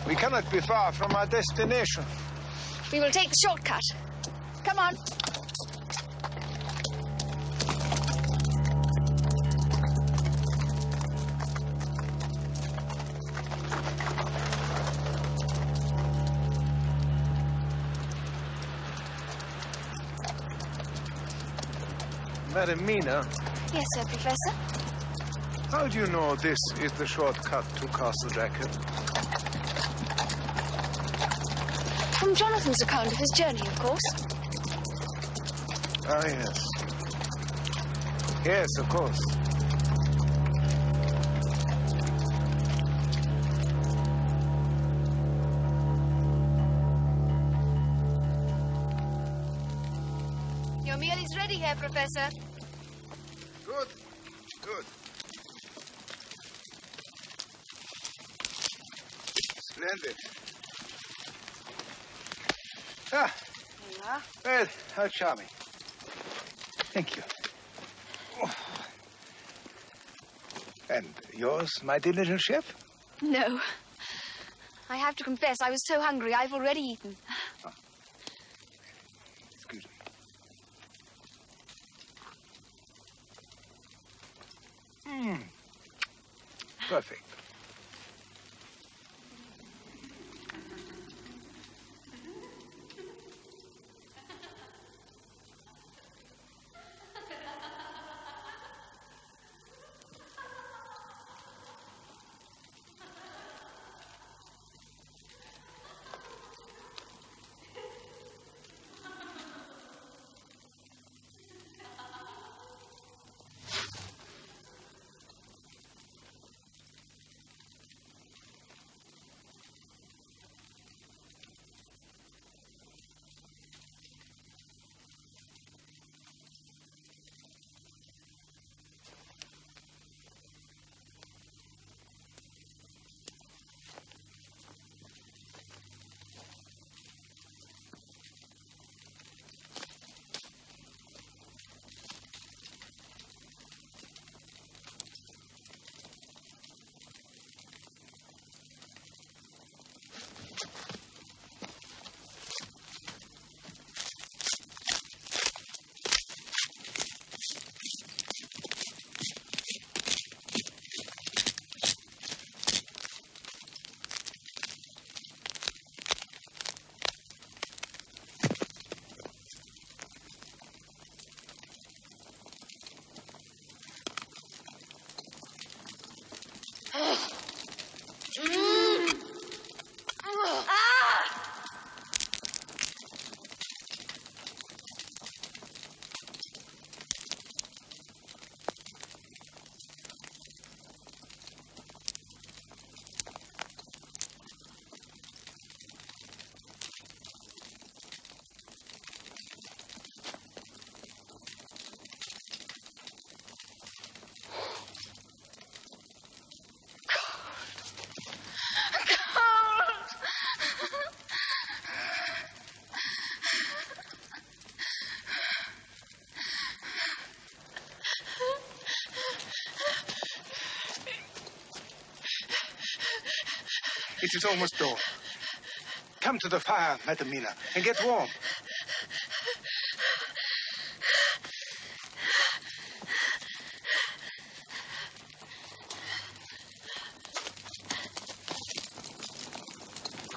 We cannot be far from our destination. We will take the shortcut. Come on. Madam Mina? Yes, sir, Professor. How do you know this is the shortcut to Castle Drakula? From Jonathan's account of his journey, of course. Ah, yes. Yes, of course. ready, Herr Professor. Good. Good. Splendid. Ah. There you are. Well, how charming. Thank you. Oh. And yours, my dear little chef? No. I have to confess, I was so hungry, I've already eaten. Oh. Excuse me. Perfect. It is almost dawn. Come to the fire, Madam Mina, and get warm.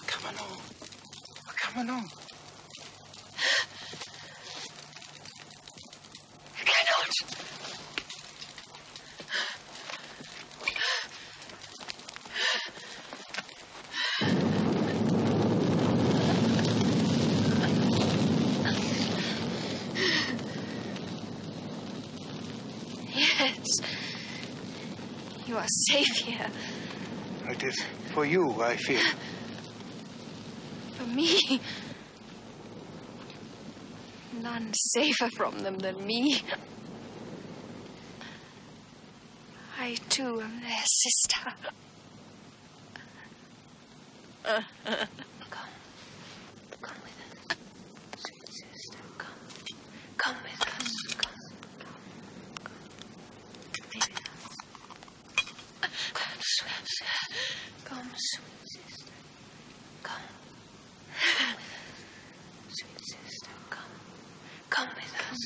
Come along. Come along. You are safe here. It is for you, I fear. For me? None safer from them than me. I, too, am their sister. Come. Come with us. Sweet sister, come. Come with us. Come. Come, sweet sister. Come. Come with us. Sweet sister, come. Come with us.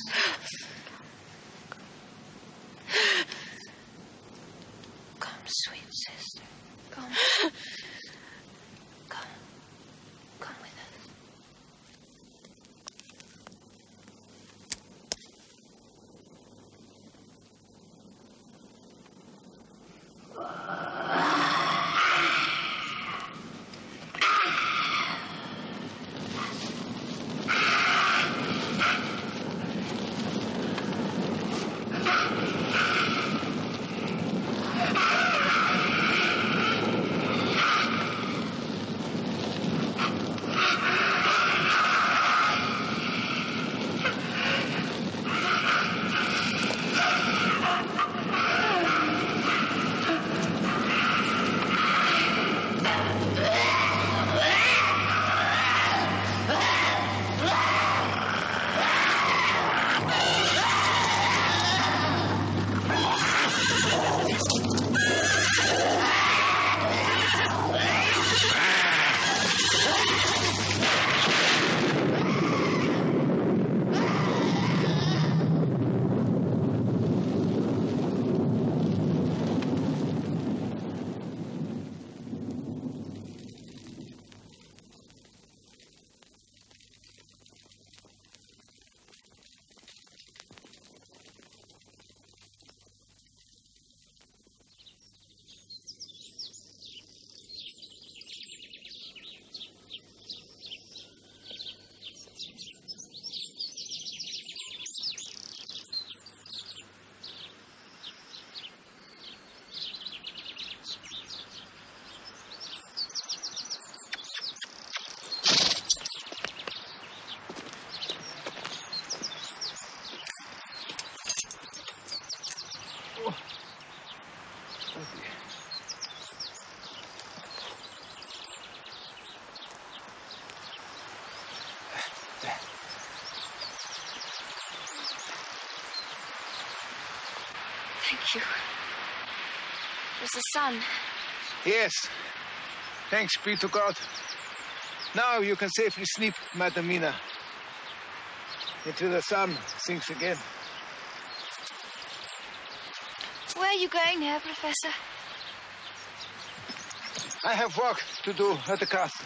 Come, sweet sister. Come. Come. Come with us. Thank you. It was the sun. Yes. Thanks be to God. Now you can safely sleep, Madam Mina, until the sun sinks again. Where are you going now, Professor? I have work to do at the castle.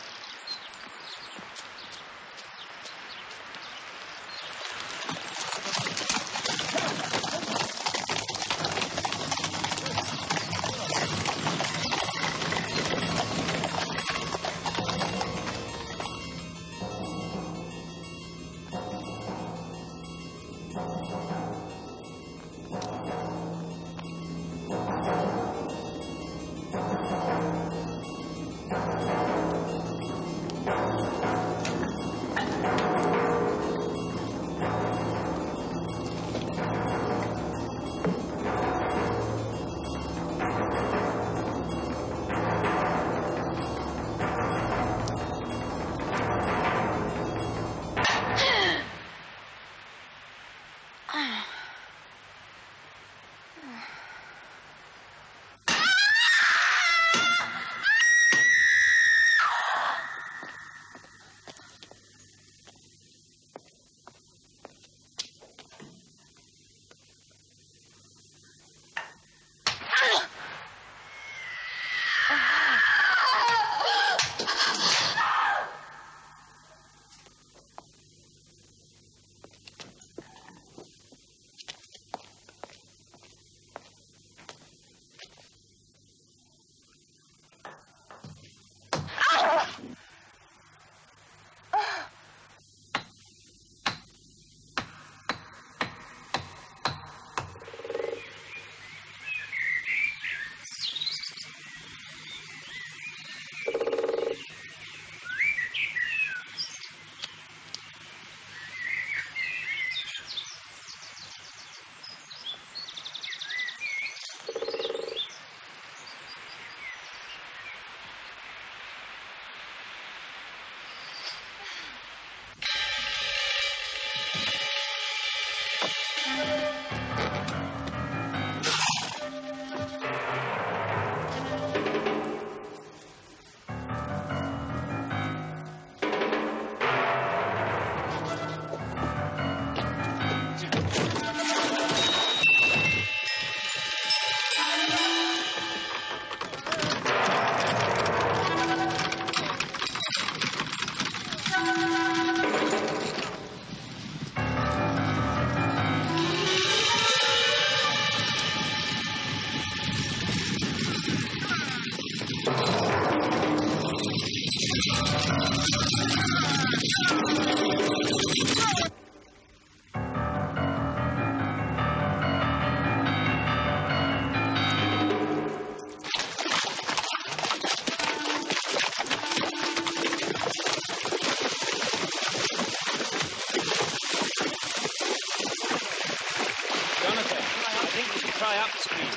Try upstream.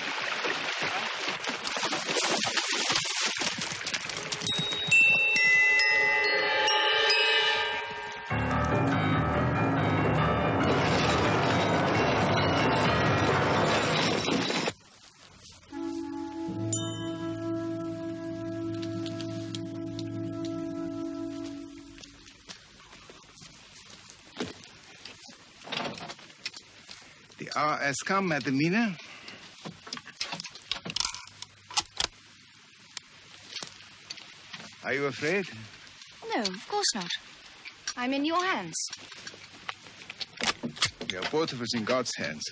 The hour has come, Madam Mina. Are you afraid? No, of course not. I'm in your hands. We are both of us in God's hands.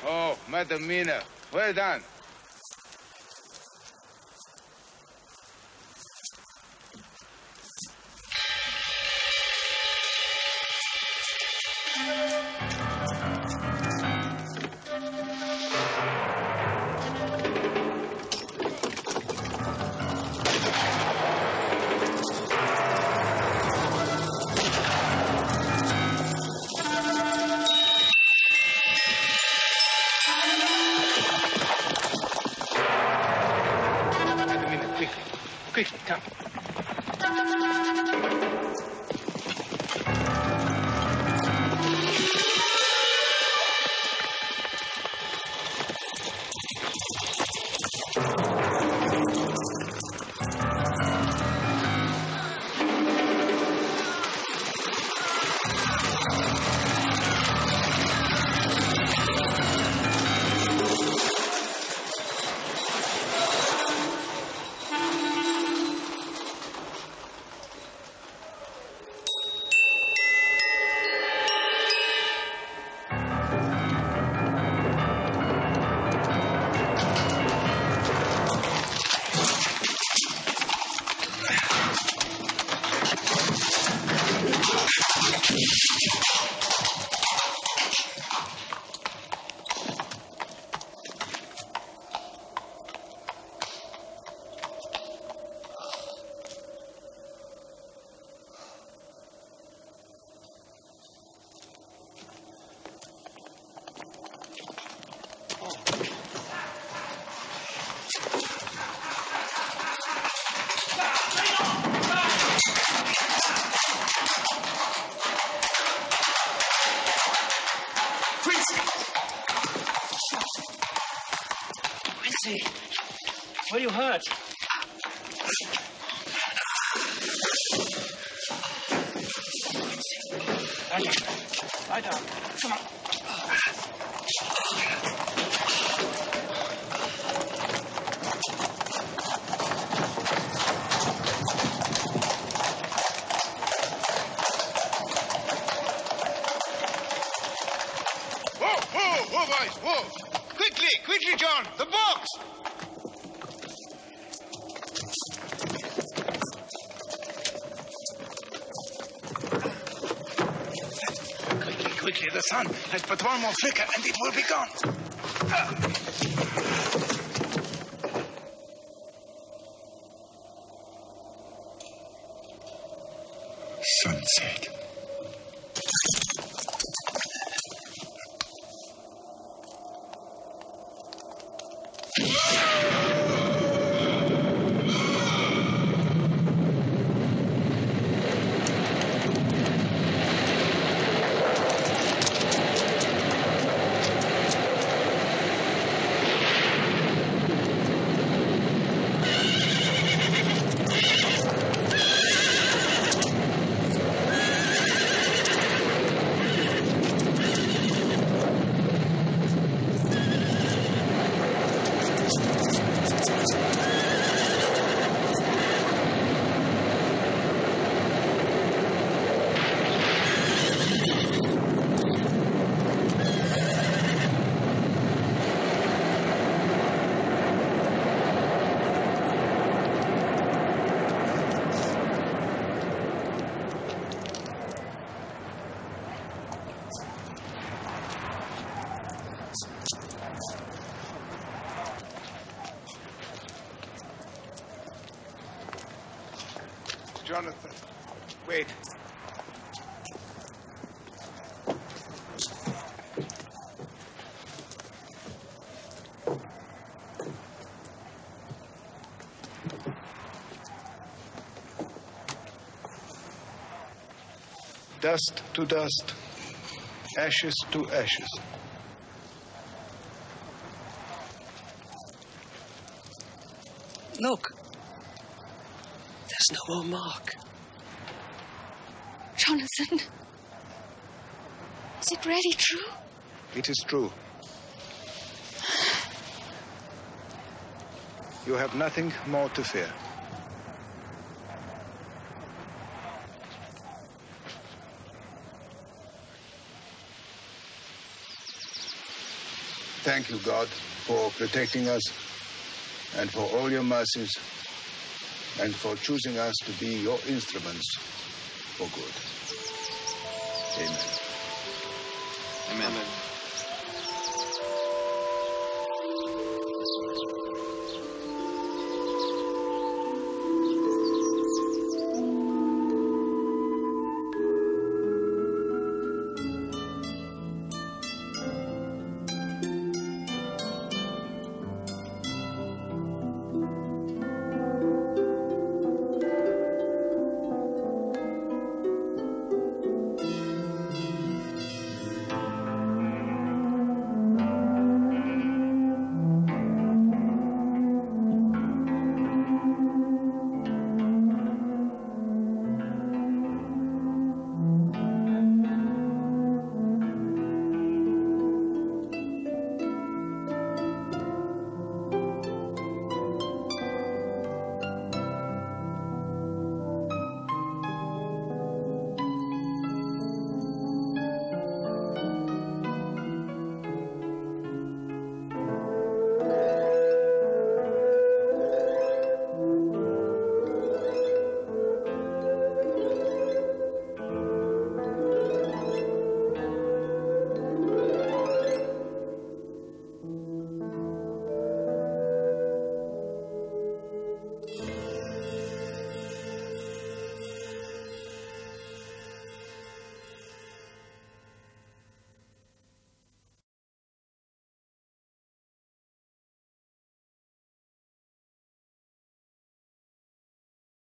Oh, Madam Mina, well done. Quickly, come. Where are you hurt? Lie down. Come on. Whoa, boys, whoa! Quickly, John, the box! Quickly, the sun has but one more flicker and it will be gone. Sunset. Jonathan, wait. Dust to dust, ashes to ashes. Look. There's no more mark. Jonathan, is it really true? It is true. You have nothing more to fear. Thank you, God, for protecting us and for all your mercies and for choosing us to be your instruments for good. Amen. Amen.